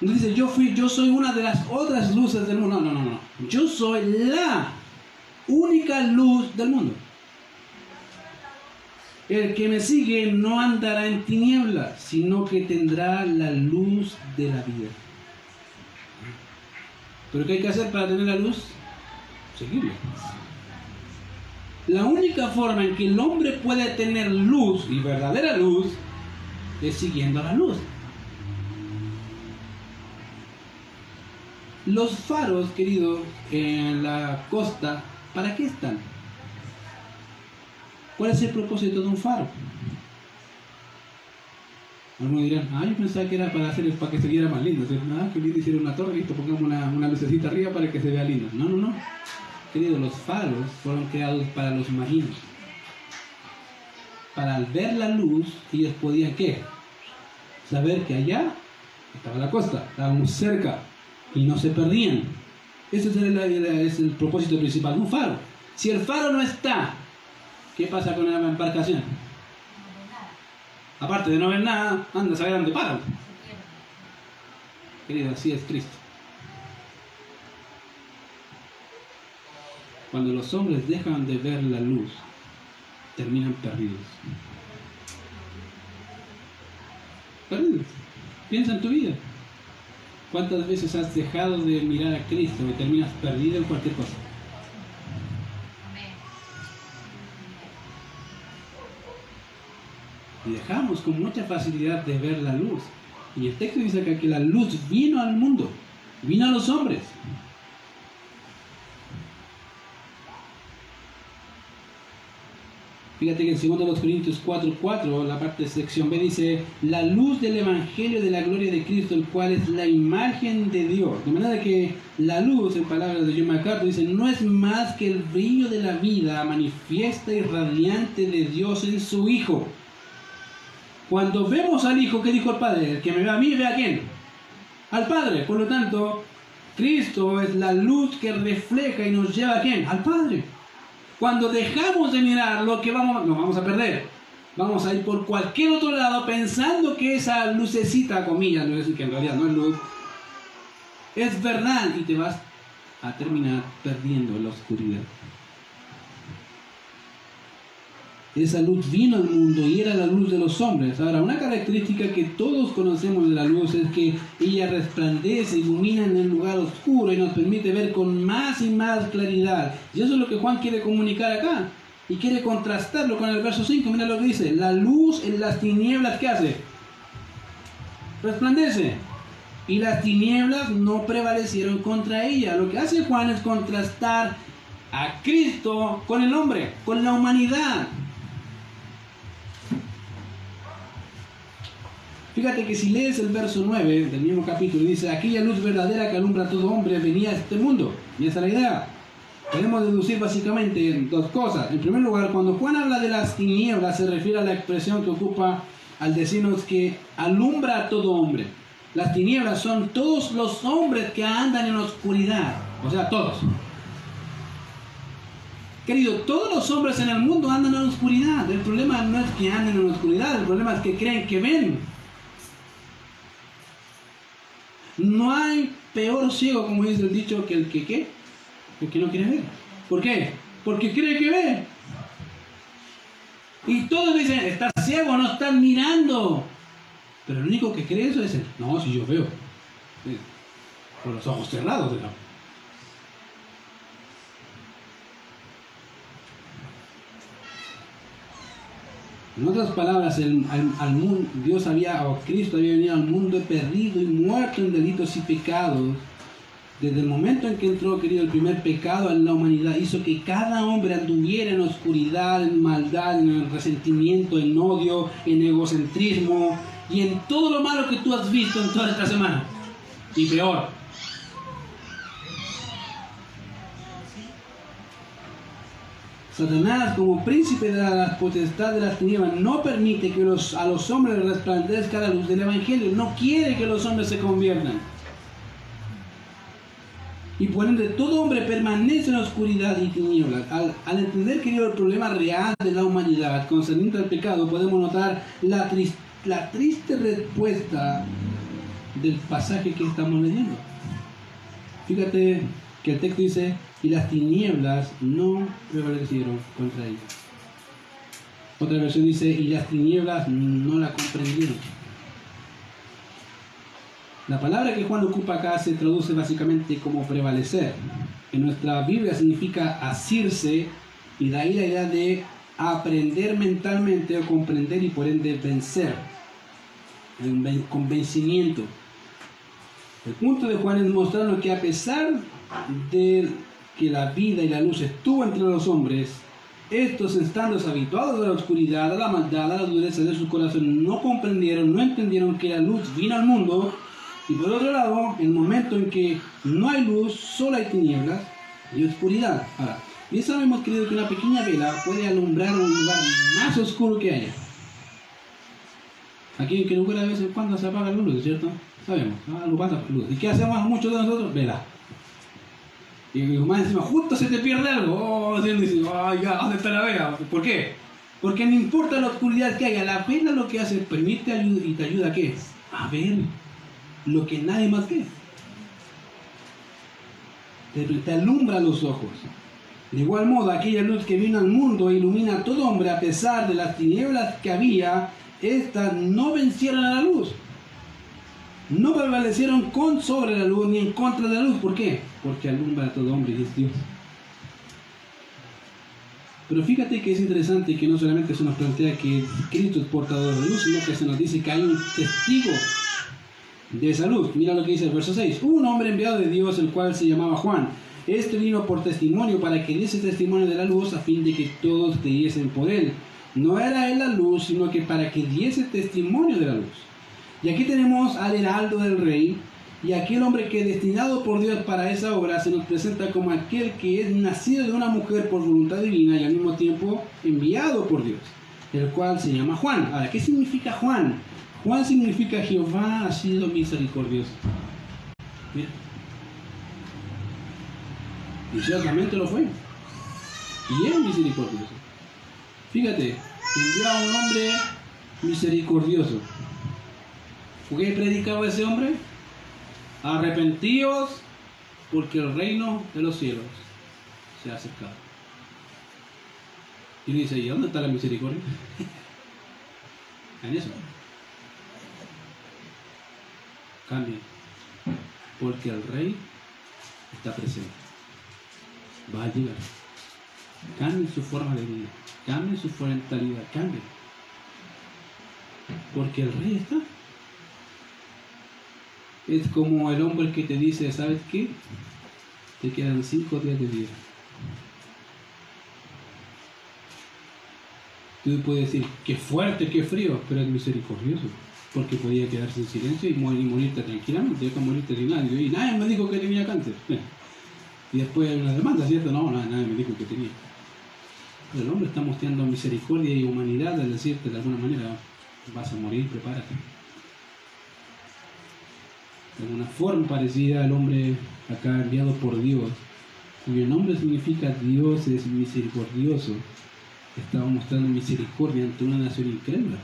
No dice, yo soy una de las otras luces del mundo. No. Yo soy la única luz del mundo. El que me sigue no andará en tinieblas, sino que tendrá la luz de la vida. ¿Pero qué hay que hacer para tener la luz? Seguirla. La única forma en que el hombre puede tener luz, y verdadera luz, es siguiendo la luz. Los faros, queridos, en la costa, ¿para qué están? ¿Cuál es el propósito de un faro? Algunos dirán, yo pensaba que era para que se viera más lindo. Que lindo hicieron una torre, listo, pongamos una lucecita arriba para que se vea lindo. No. Queridos, los faros fueron creados para los marinos. Para al ver la luz, ellos podían, ¿qué? Saber que allá estaba la costa, estábamos cerca y no se perdían. Ese es el propósito principal de un faro. Si el faro no está, ¿qué pasa con la embarcación? Aparte de no ver nada, anda a saber dónde paran. Querido, así es Cristo. Cuando los hombres dejan de ver la luz, terminan perdidos. Piensa en tu vida. ¿Cuántas veces has dejado de mirar a Cristo y terminas perdido en cualquier cosa? Y dejamos con mucha facilidad de ver la luz. Y el texto dice acá que la luz vino al mundo, vino a los hombres. Fíjate que en 2 Corintios 4:4, la parte de sección B dice, la luz del Evangelio de la gloria de Cristo, el cual es la imagen de Dios. De manera que la luz, en palabras de John MacArthur, dice, no es más que el brillo de la vida manifiesta y radiante de Dios en su Hijo. Cuando vemos al Hijo, ¿qué dijo el Padre? El que me ve a mí, ve a quién? Al Padre. Por lo tanto, Cristo es la luz que refleja y nos lleva a quién? Al Padre. Cuando dejamos de mirar lo que nos vamos a perder. Vamos a ir por cualquier otro lado pensando que esa lucecita, comillas, no es que en realidad no es luz, es verdad y te vas a terminar perdiendo en la oscuridad. Esa luz vino al mundo y era la luz de los hombres. Ahora, una característica que todos conocemos de la luz es que ella resplandece, ilumina en el lugar oscuro y nos permite ver con más y más claridad. Y eso es lo que Juan quiere comunicar acá. Y quiere contrastarlo con el verso 5. Mira lo que dice. La luz en las tinieblas, ¿qué hace? Resplandece. Y las tinieblas no prevalecieron contra ella. Lo que hace Juan es contrastar a Cristo con el hombre, con la humanidad. Fíjate que si lees el verso 9 del mismo capítulo, dice, aquella luz verdadera que alumbra a todo hombre venía a este mundo. Y esa es la idea. Podemos deducir básicamente dos cosas. En primer lugar, cuando Juan habla de las tinieblas, se refiere a la expresión que ocupa al decirnos que alumbra a todo hombre. Las tinieblas son todos los hombres que andan en la oscuridad. O sea, todos. Querido, todos los hombres en el mundo andan en la oscuridad. El problema no es que anden en la oscuridad, el problema es que creen que ven. No hay peor ciego, como dice el dicho, que el que ¿qué? El que no quiere ver. ¿Por qué? Porque cree que ve. Y todos dicen, estás ciego, no estás mirando. Pero el único que cree eso es él. No, si yo veo. Sí. Con los ojos cerrados, digamos. En otras palabras, Dios Cristo había venido al mundo perdido y muerto en delitos y pecados. Desde el momento en que entró, querido, el primer pecado en la humanidad, hizo que cada hombre anduviera en oscuridad, en maldad, en resentimiento, en odio, en egocentrismo y en todo lo malo que tú has visto en toda esta semana. Y peor. Satanás, como príncipe de la potestad de las tinieblas, no permite que a los hombres resplandezca la luz del Evangelio. No quiere que los hombres se conviertan. Y por ende, todo hombre permanece en la oscuridad y tinieblas. Al entender, querido, el problema real de la humanidad concerniente al pecado, podemos notar la triste respuesta del pasaje que estamos leyendo. Fíjate que el texto dice, y las tinieblas no prevalecieron contra ella. Otra versión dice, y las tinieblas no la comprendieron. La palabra que Juan ocupa acá se traduce básicamente como prevalecer. En nuestra Biblia significa asirse, y de ahí la idea de aprender mentalmente o comprender y por ende vencer. El convencimiento. El punto de Juan es mostrarnos que a pesar de que la vida y la luz estuvo entre los hombres, estos, estando habituados a la oscuridad, a la maldad, a la dureza de su corazón, no comprendieron, no entendieron que la luz vino al mundo. Y por otro lado, en el momento en que no hay luz, solo hay tinieblas y oscuridad. Ahora, bien sabemos, querido, que una pequeña vela puede alumbrar un lugar más oscuro que haya. Aquí en Querubela de vez en cuando se apaga la luz, ¿cierto? Sabemos, luz. ¿Y qué hacemos muchos de nosotros? Vela. Y más encima, justo se te pierde algo. Oh, dice, ay, ya, ¿dónde está la vela? ¿Por qué? Porque no importa la oscuridad que haya, la vela lo que hace, permite y te ayuda a ¿qué? A ver lo que nadie más ve. Te alumbra los ojos. De igual modo, aquella luz que vino al mundo ilumina a todo hombre, a pesar de las tinieblas que había, estas no vencieron a la luz. No prevalecieron sobre la luz ni en contra de la luz. ¿Por qué? Porque alumbra a todo hombre y es Dios. Pero fíjate que es interesante que no solamente se nos plantea que Cristo es portador de luz, sino que se nos dice que hay un testigo de esa luz. Mira lo que dice el verso 6. Hubo un hombre enviado de Dios, el cual se llamaba Juan. Este vino por testimonio para que diese testimonio de la luz, a fin de que todos creyesen por él. No era él la luz, sino que para que diese testimonio de la luz. Y aquí tenemos al heraldo del rey, y aquel hombre que destinado por Dios para esa obra se nos presenta como aquel que es nacido de una mujer por voluntad divina y al mismo tiempo enviado por Dios, el cual se llama Juan. Ahora, ¿qué significa Juan? Juan significa Jehová ha sido misericordioso. Mira. Y ciertamente lo fue. Y es misericordioso. Fíjate, envió a un hombre misericordioso. ¿Qué predicaba ese hombre? Arrepentíos, porque el reino de los cielos se ha acercado. Y dice, ¿y dónde está la misericordia? En eso. Cambien, porque el rey está presente. Va a llegar. Cambien su forma de vida, cambien su mentalidad, cambien. Porque el rey está. Es como el hombre que te dice, ¿sabes qué? Te quedan 5 días de vida. Tú puedes decir, qué fuerte, qué frío, pero es misericordioso. Porque podía quedarse en silencio y morirte tranquilamente, yo que morirte de nadie. Y nadie me dijo que tenía cáncer. Y después hay una demanda, ¿cierto? No, nadie me dijo que tenía. Pero el hombre está mostrando misericordia y humanidad al decirte de alguna manera, vas a morir, prepárate. De una forma parecida al hombre acá enviado por Dios, cuyo nombre significa Dios es misericordioso, estaba mostrando misericordia ante una nación incrédula.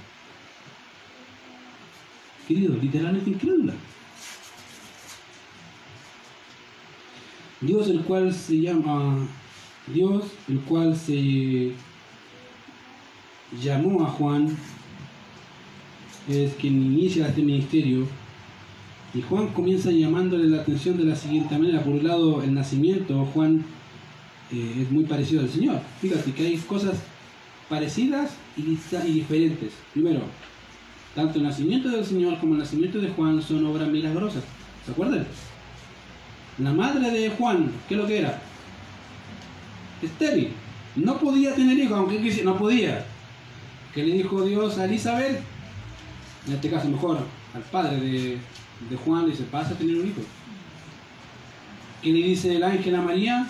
Querido, literalmente incrédula. Dios el cual se llamó a Juan, es quien inicia este ministerio. Y Juan comienza llamándole la atención de la siguiente manera. Por un lado, el nacimiento. Juan es muy parecido al Señor. Fíjate que hay cosas parecidas y diferentes. Primero, tanto el nacimiento del Señor como el nacimiento de Juan son obras milagrosas. ¿Se acuerdan? La madre de Juan, ¿qué es lo que era? Estéril. No podía tener hijos, aunque quisiera, no podía. ¿Qué le dijo Dios a Elizabeth? En este caso, mejor, al padre de Juan, le dice, vas a tener un hijo. ¿Qué le dice el ángel a María?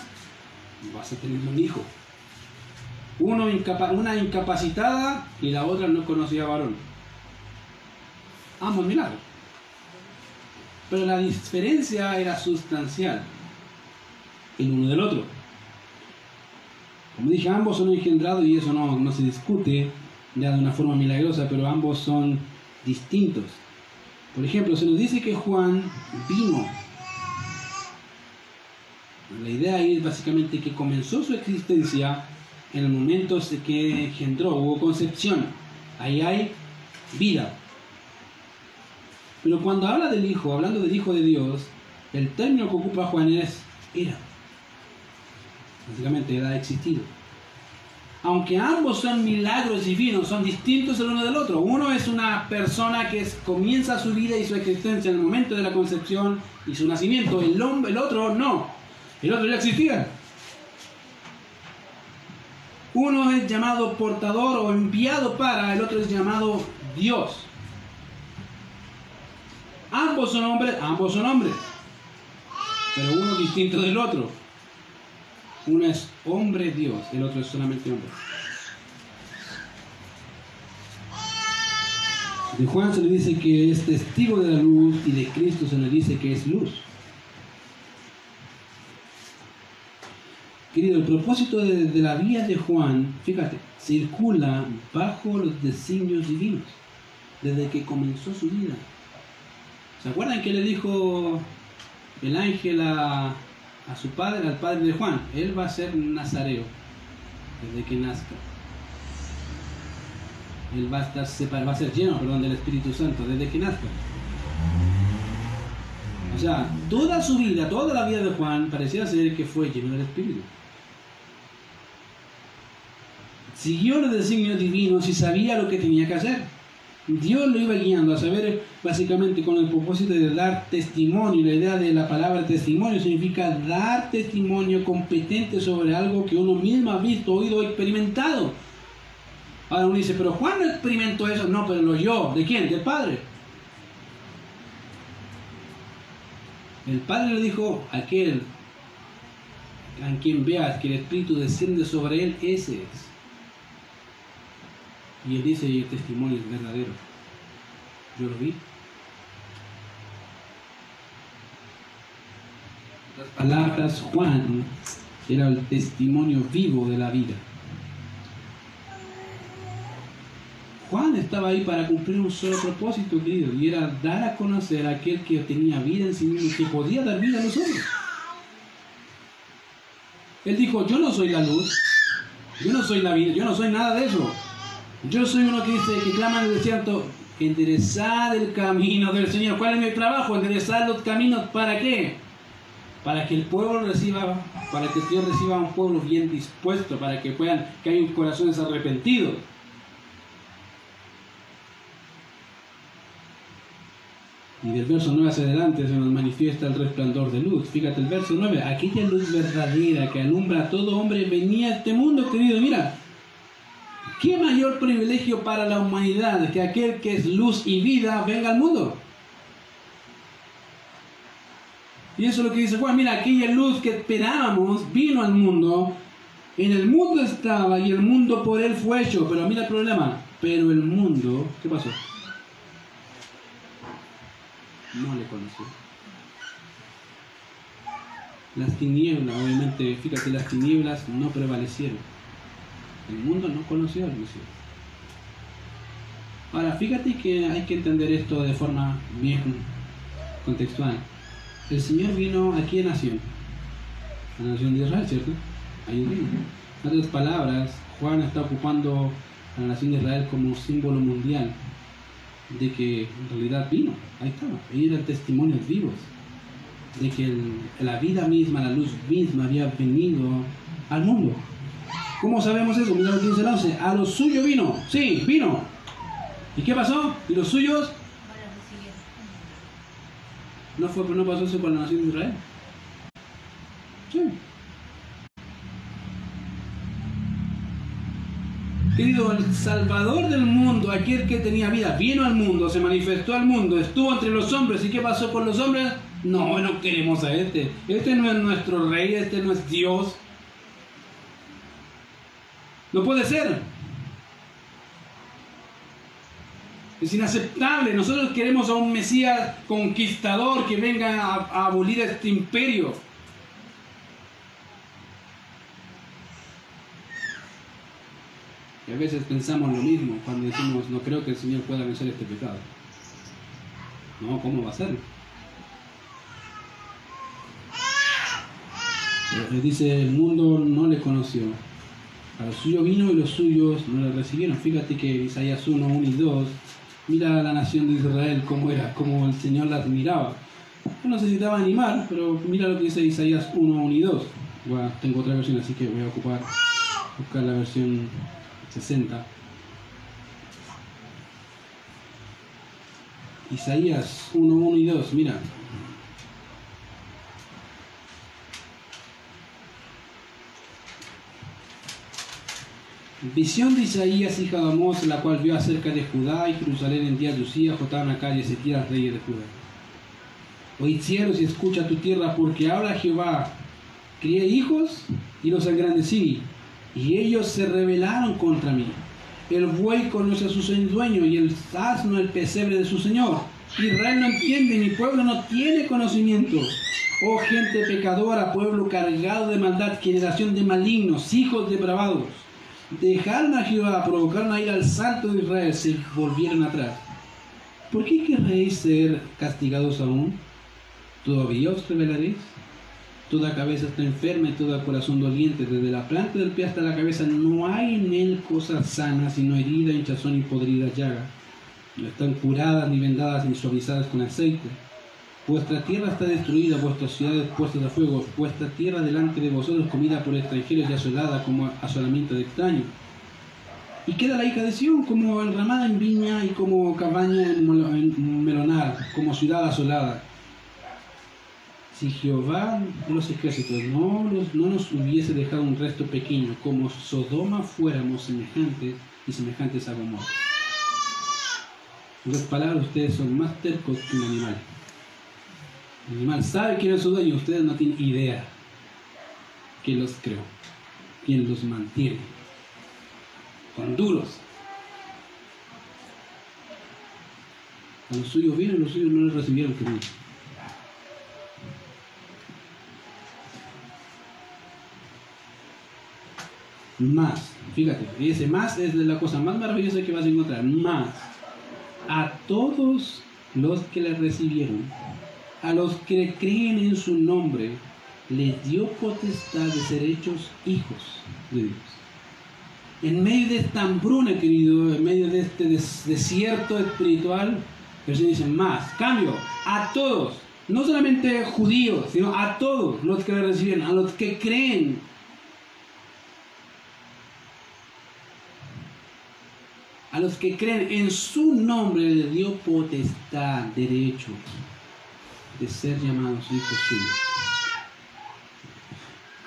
Vas a tener un hijo. Una incapacitada y la otra no conocía varón. Ambos milagros. Pero la diferencia era sustancial el uno del otro. Como dije, ambos son engendrados y eso no se discute ya de una forma milagrosa, pero ambos son distintos. Por ejemplo, se nos dice que Juan vino. La idea ahí es básicamente que comenzó su existencia en el momento que engendró, hubo concepción. Ahí hay vida. Pero cuando habla del Hijo, hablando del Hijo de Dios, el término que ocupa Juan es era. Básicamente ha existido. Aunque ambos son milagros divinos, son distintos el uno del otro. Uno es una persona que comienza su vida y su existencia en el momento de la concepción y su nacimiento. El otro no. El otro ya existía. Uno es llamado portador o enviado para, el otro es llamado Dios. Ambos son hombres. Pero uno distinto del otro. Uno es hombre Dios, el otro es solamente hombre. De Juan se le dice que es testigo de la luz y de Cristo se le dice que es luz. Querido, el propósito de la vida de Juan, fíjate, circula bajo los designios divinos desde que comenzó su vida. ¿Se acuerdan que le dijo el ángel a su padre, al padre de Juan? Él va a ser nazareo desde que nazca. Él va a ser lleno, del Espíritu Santo desde que nazca. sea, toda su vida, toda la vida de Juan parecía ser que fue lleno del Espíritu. Siguió los designios divinos y sabía lo que tenía que hacer. Dios lo iba guiando a saber, básicamente con el propósito de dar testimonio. La idea de la palabra testimonio significa dar testimonio competente sobre algo que uno mismo ha visto, oído o experimentado. Ahora uno dice, pero Juan no experimentó eso. No, pero lo oyó. ¿De quién? Del Padre. El Padre le dijo, aquel a quien veas que el Espíritu desciende sobre él, ese es. Y él dice, y el testimonio es verdadero. Yo lo vi. Las palabras, Juan era el testimonio vivo de la vida. Juan estaba ahí para cumplir un solo propósito, querido, y era dar a conocer a aquel que tenía vida en sí mismo, que podía dar vida a los hombres. Él dijo, yo no soy la luz, yo no soy la vida, yo no soy nada de eso. Yo soy uno que dice, que clama en el desierto, enderezar el camino del Señor. ¿Cuál es mi trabajo? Enderezar los caminos, ¿para qué? Para que el pueblo reciba, para que Dios reciba un pueblo bien dispuesto, para que puedan, que haya corazones arrepentidos. Y del verso 9 hacia adelante se nos manifiesta el resplandor de luz. Fíjate el verso 9, aquella luz verdadera que alumbra a todo hombre venía a este mundo, querido. Mira, ¿qué mayor privilegio para la humanidad que aquel que es luz y vida venga al mundo? Y eso es lo que dice Juan. Mira, aquella luz que esperábamos vino al mundo. En el mundo estaba y el mundo por él fue hecho. Pero mira el problema. Pero el mundo, ¿qué pasó? No le conoció. Las tinieblas, obviamente, fíjate, las tinieblas no prevalecieron. El mundo no conoció al Mesías. Ahora, fíjate que hay que entender esto de forma bien contextual. El Señor vino a qué nación? A la nación de Israel, ¿cierto? Ahí vino. En otras palabras, Juan está ocupando a la nación de Israel como símbolo mundial de que en realidad vino. Ahí estaba. Ahí eran testimonios vivos de que la vida misma, la luz misma había venido al mundo. ¿Cómo sabemos eso? Mira lo que dice el 11. A los suyos vino. Sí, vino. ¿Y qué pasó? ¿Y los suyos? No pasó eso con la nación de Israel. Sí. Querido, el Salvador del mundo, aquel que tenía vida, vino al mundo, se manifestó al mundo, estuvo entre los hombres. ¿Y qué pasó con los hombres? No, no queremos a este. Este no es nuestro rey, este no es Dios. No puede ser. Es inaceptable. Nosotros queremos a un Mesías conquistador que venga a abolir este imperio. Y a veces pensamos lo mismo cuando decimos, no creo que el Señor pueda vencer este pecado. No, ¿cómo va a ser? Pero dice, el mundo no le conoció. A los suyos vino y los suyos no le recibieron. Fíjate que Isaías 1, 1 y 2, mira a la nación de Israel cómo era, cómo el Señor la admiraba. No necesitaba animar, pero mira lo que dice Isaías 1, 1 y 2. Bueno, tengo otra versión, así que voy a buscar la versión 60. Isaías 1, 1 y 2, mira. Visión de Isaías, hija de Amós, la cual vio acerca de Judá y Jerusalén en días de Usías, Jotam, Acaz y Ezequías, reyes de Judá. Oíd cielos y escucha tu tierra, porque habla Jehová: crié hijos y los engrandecí, y ellos se rebelaron contra mí. El buey conoce a su dueño, y el asno el pesebre de su señor. Israel no entiende, mi pueblo no tiene conocimiento. Oh gente pecadora, pueblo cargado de maldad, generación de malignos, hijos depravados. Dejaron a Jehová, provocaron a ir al Santo de Israel, se volvieron atrás. ¿Por qué querréis ser castigados aún? ¿Todavía os rebelaréis? Toda cabeza está enferma y todo corazón doliente, desde la planta del pie hasta la cabeza, no hay en él cosas sanas, sino herida, hinchazón y podrida llaga. No están curadas, ni vendadas, ni suavizadas con aceite. Vuestra tierra está destruida, vuestras ciudades puestas a fuego, vuestra tierra delante de vosotros comida por extranjeros y asolada como asolamiento de extraños. Y queda la hija de Sión como enramada en viña y como cabaña en melonar, como ciudad asolada. Si Jehová de los ejércitos no nos hubiese dejado un resto pequeño, como Sodoma fuéramos semejantes a Gomorra. En otras palabras, ustedes son más tercos que un animal. El animal sabe quién es su dueño, ustedes no tienen idea quién los creó, quién los mantiene. Son duros. A los suyos vino y los suyos no les recibieron que vino. Más, fíjate, y ese más es la cosa más maravillosa que vas a encontrar. Más, a todos los que le recibieron, a los que creen en su nombre, les dio potestad de ser hechos hijos de Dios. En medio de esta hambruna, querido, en medio de este desierto espiritual, el Señor dice más, cambio, a todos, no solamente judíos, sino a todos los que le recibieron, a los que creen. A los que creen en su nombre les dio potestad, derecho de ser llamados hijos suyos.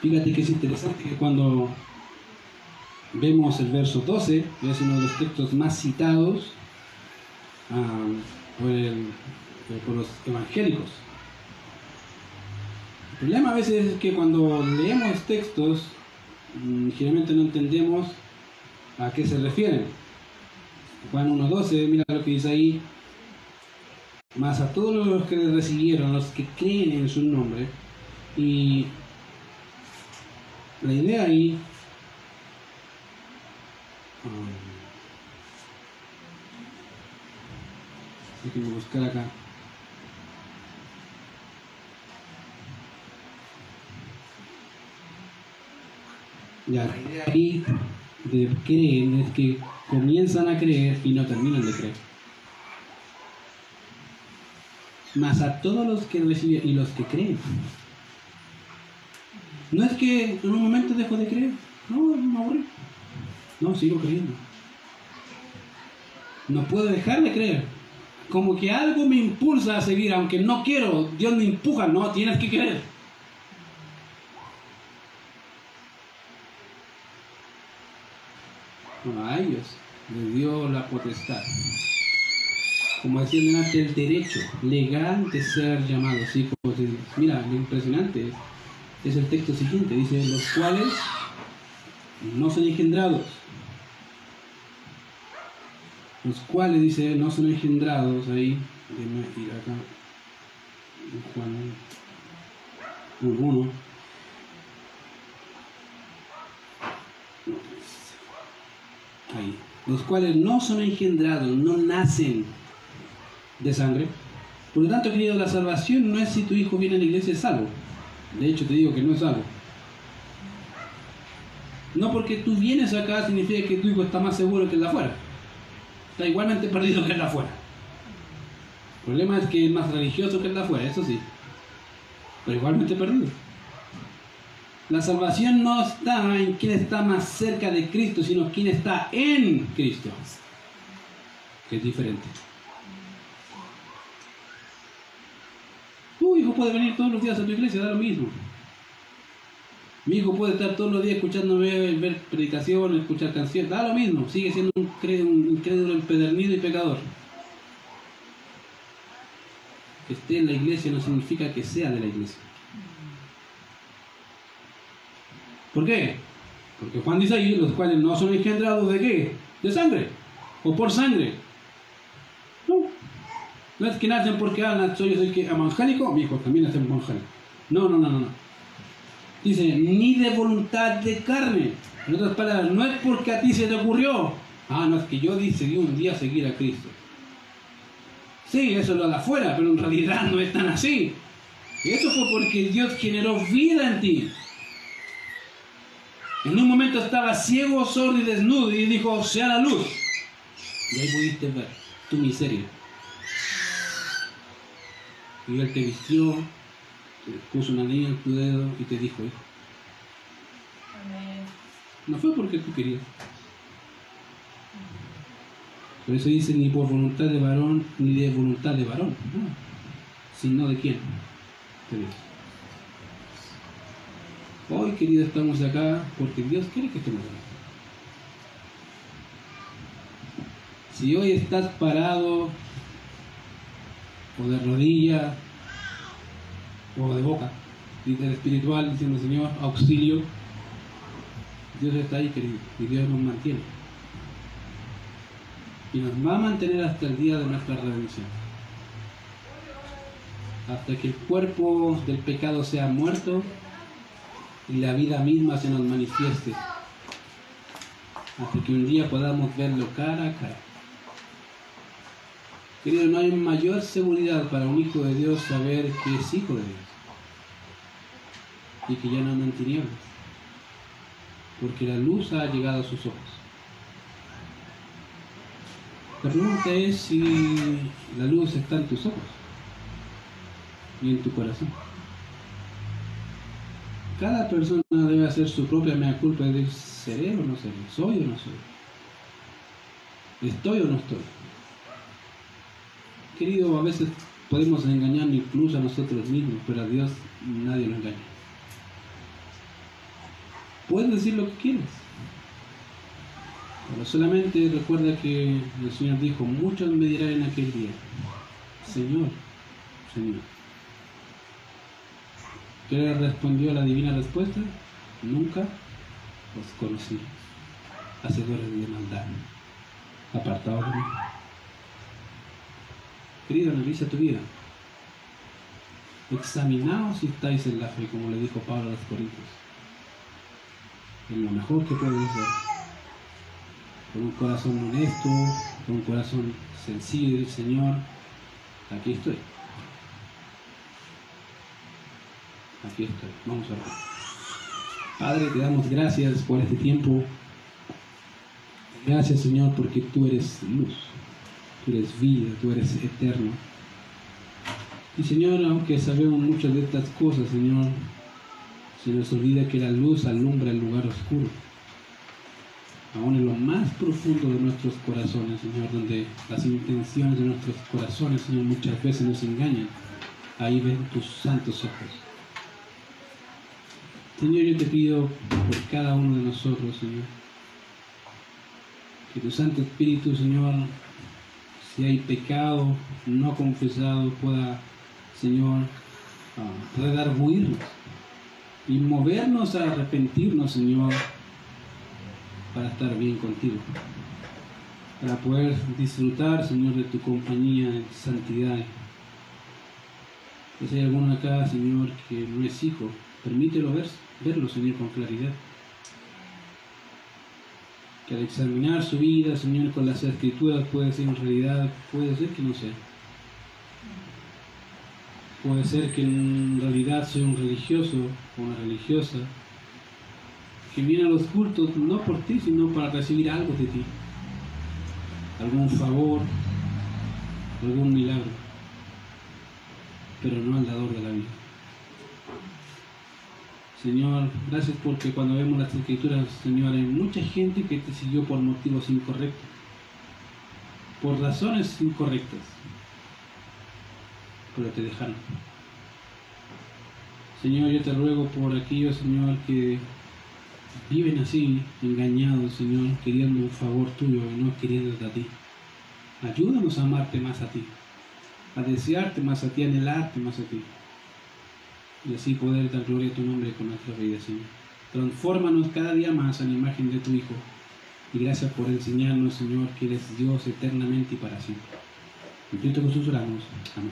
Fíjate que es interesante que cuando vemos el verso 12, es uno de los textos más citados por los evangélicos. El problema a veces es que cuando leemos textos, generalmente no entendemos a qué se refieren. Juan 1.12, mira lo que dice ahí. Más a todos los que le recibieron, los que creen en su nombre. Y la idea ahí déjenme buscar acá. Ya, la idea ahí de creer es que comienzan a creer y no terminan de creer. Más a todos los que reciben y los que creen. No es que en un momento dejo de creer. No, me aburrí. No, sigo creyendo. No puedo dejar de creer. Como que algo me impulsa a seguir, aunque no quiero. Dios me empuja. No, tienes que creer. Bueno, a ellos les dio la potestad, como decía delante, el derecho legal de ser llamados hijos de Dios. Mira, lo impresionante es el texto siguiente, dice, los cuales no son engendrados. Los cuales, dice, no son engendrados, ahí, déjame ir acá, Juan 1. Ahí. Los cuales no son engendrados, no nacen de sangre. Por lo tanto, querido, la salvación no es si tu hijo viene a la iglesia es salvo. De hecho, te digo que no es salvo. No porque tú vienes acá significa que tu hijo está más seguro que el de afuera. Está igualmente perdido que el de afuera. El problema es que es más religioso que el de afuera, eso sí. Pero igualmente perdido. La salvación no está en quién está más cerca de Cristo, sino quién está en Cristo, que es diferente. Tu hijo puede venir todos los días a tu iglesia, da lo mismo. Mi hijo puede estar todos los días escuchándome, ver predicación, escuchar canciones, da lo mismo, sigue siendo un incrédulo empedernido y pecador. Que esté en la iglesia no significa que sea de la iglesia. ¿Por qué? Porque Juan dice ahí, los cuales no son engendrados ¿de qué? De sangre, o por sangre. No es que nacen porque soy evangélico, mi hijo también nace evangélico. No. Dice, ni de voluntad de carne. En otras palabras, no es porque a ti se te ocurrió. No es que yo decidí un día seguir a Cristo. Sí, eso lo da afuera, pero en realidad no es tan así. Eso fue porque Dios generó vida en ti. En un momento estaba ciego, sordo y desnudo y dijo, sea la luz. Y ahí pudiste ver tu miseria. Y Él te vistió, te puso una anillo en tu dedo y te dijo, hijo. Amén. No fue porque tú querías. Por eso dice, ni por voluntad de varón, ni de voluntad de varón, no, sino de quién, de Dios. Hoy, querido, estamos acá porque Dios quiere que estemos acá. Si hoy estás parado, o de rodillas, o de boca, líder espiritual, diciendo, Señor, auxilio, Dios está ahí, querido, y Dios nos mantiene. Y nos va a mantener hasta el día de nuestra redención. Hasta que el cuerpo del pecado sea muerto y la vida misma se nos manifieste. Hasta que un día podamos verlo cara a cara. Querido, no hay mayor seguridad para un hijo de Dios saber que es hijo de Dios. Y que ya no anda en tinieblas. Porque la luz ha llegado a sus ojos. La pregunta es si la luz está en tus ojos y en tu corazón. Cada persona debe hacer su propia mea culpa de decir, ¿seré o no seré? ¿Soy o no soy? ¿Estoy o no estoy? Querido, a veces podemos engañarnos incluso a nosotros mismos, pero a Dios nadie lo engaña. Puedes decir lo que quieres. Pero solamente recuerda que el Señor dijo, muchos me dirán en aquel día, Señor, Señor. ¿Qué le respondió la divina respuesta? Nunca os conocí, hacedores de maldad, apartados de mí. Querido, analiza tu vida. Examinaos si estáis en la fe, como le dijo Pablo a los Corintios. Es lo mejor que puedes hacer. Con un corazón honesto, con un corazón sencillo del Señor, aquí estoy. Aquí estoy. Vamos a orar. Padre, te damos gracias por este tiempo. Gracias, Señor, porque tú eres luz, tú eres vida, tú eres eterno. Y, Señor, aunque sabemos muchas de estas cosas, Señor, se nos olvida que la luz alumbra el lugar oscuro. Aún en lo más profundo de nuestros corazones, Señor, donde las intenciones de nuestros corazones, Señor, muchas veces nos engañan. Ahí ven tus santos ojos. Señor, yo te pido por cada uno de nosotros, Señor, que tu Santo Espíritu, Señor, si hay pecado no confesado, pueda, Señor, redarguirnos y movernos a arrepentirnos, Señor, para estar bien contigo, para poder disfrutar, Señor, de tu compañía en santidad. Si hay alguno acá, Señor, que no es hijo, permítelo verlo, Señor, con claridad. Que al examinar su vida, Señor, con las Escrituras, puede ser en realidad, puede ser que no sea. Puede ser que en realidad soy un religioso o una religiosa que viene a los cultos no por ti, sino para recibir algo de ti. Algún favor, algún milagro, pero no al dador de la vida. Señor, gracias porque cuando vemos las Escrituras, Señor, hay mucha gente que te siguió por motivos incorrectos, por razones incorrectas, pero te dejaron. Señor, yo te ruego por aquellos, Señor, que viven así, engañados, Señor, queriendo un favor tuyo y no queriéndote a ti. Ayúdanos a amarte más a ti, a desearte más a ti, a anhelarte más a ti. Y así poder dar gloria a tu nombre con nuestra vida, Señor. Transfórmanos cada día más a la imagen de tu Hijo. Y gracias por enseñarnos, Señor, que eres Dios eternamente y para siempre. En Cristo Jesús oramos. Amén.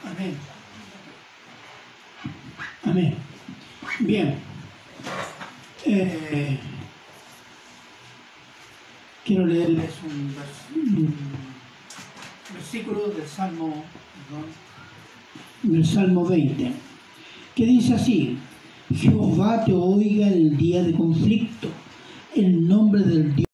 Amén. Amén. Bien. Quiero leerles un versículo del Salmo, perdón, en el Salmo 20, que dice así: Jehová te oiga en el día de conflicto, el nombre del Dios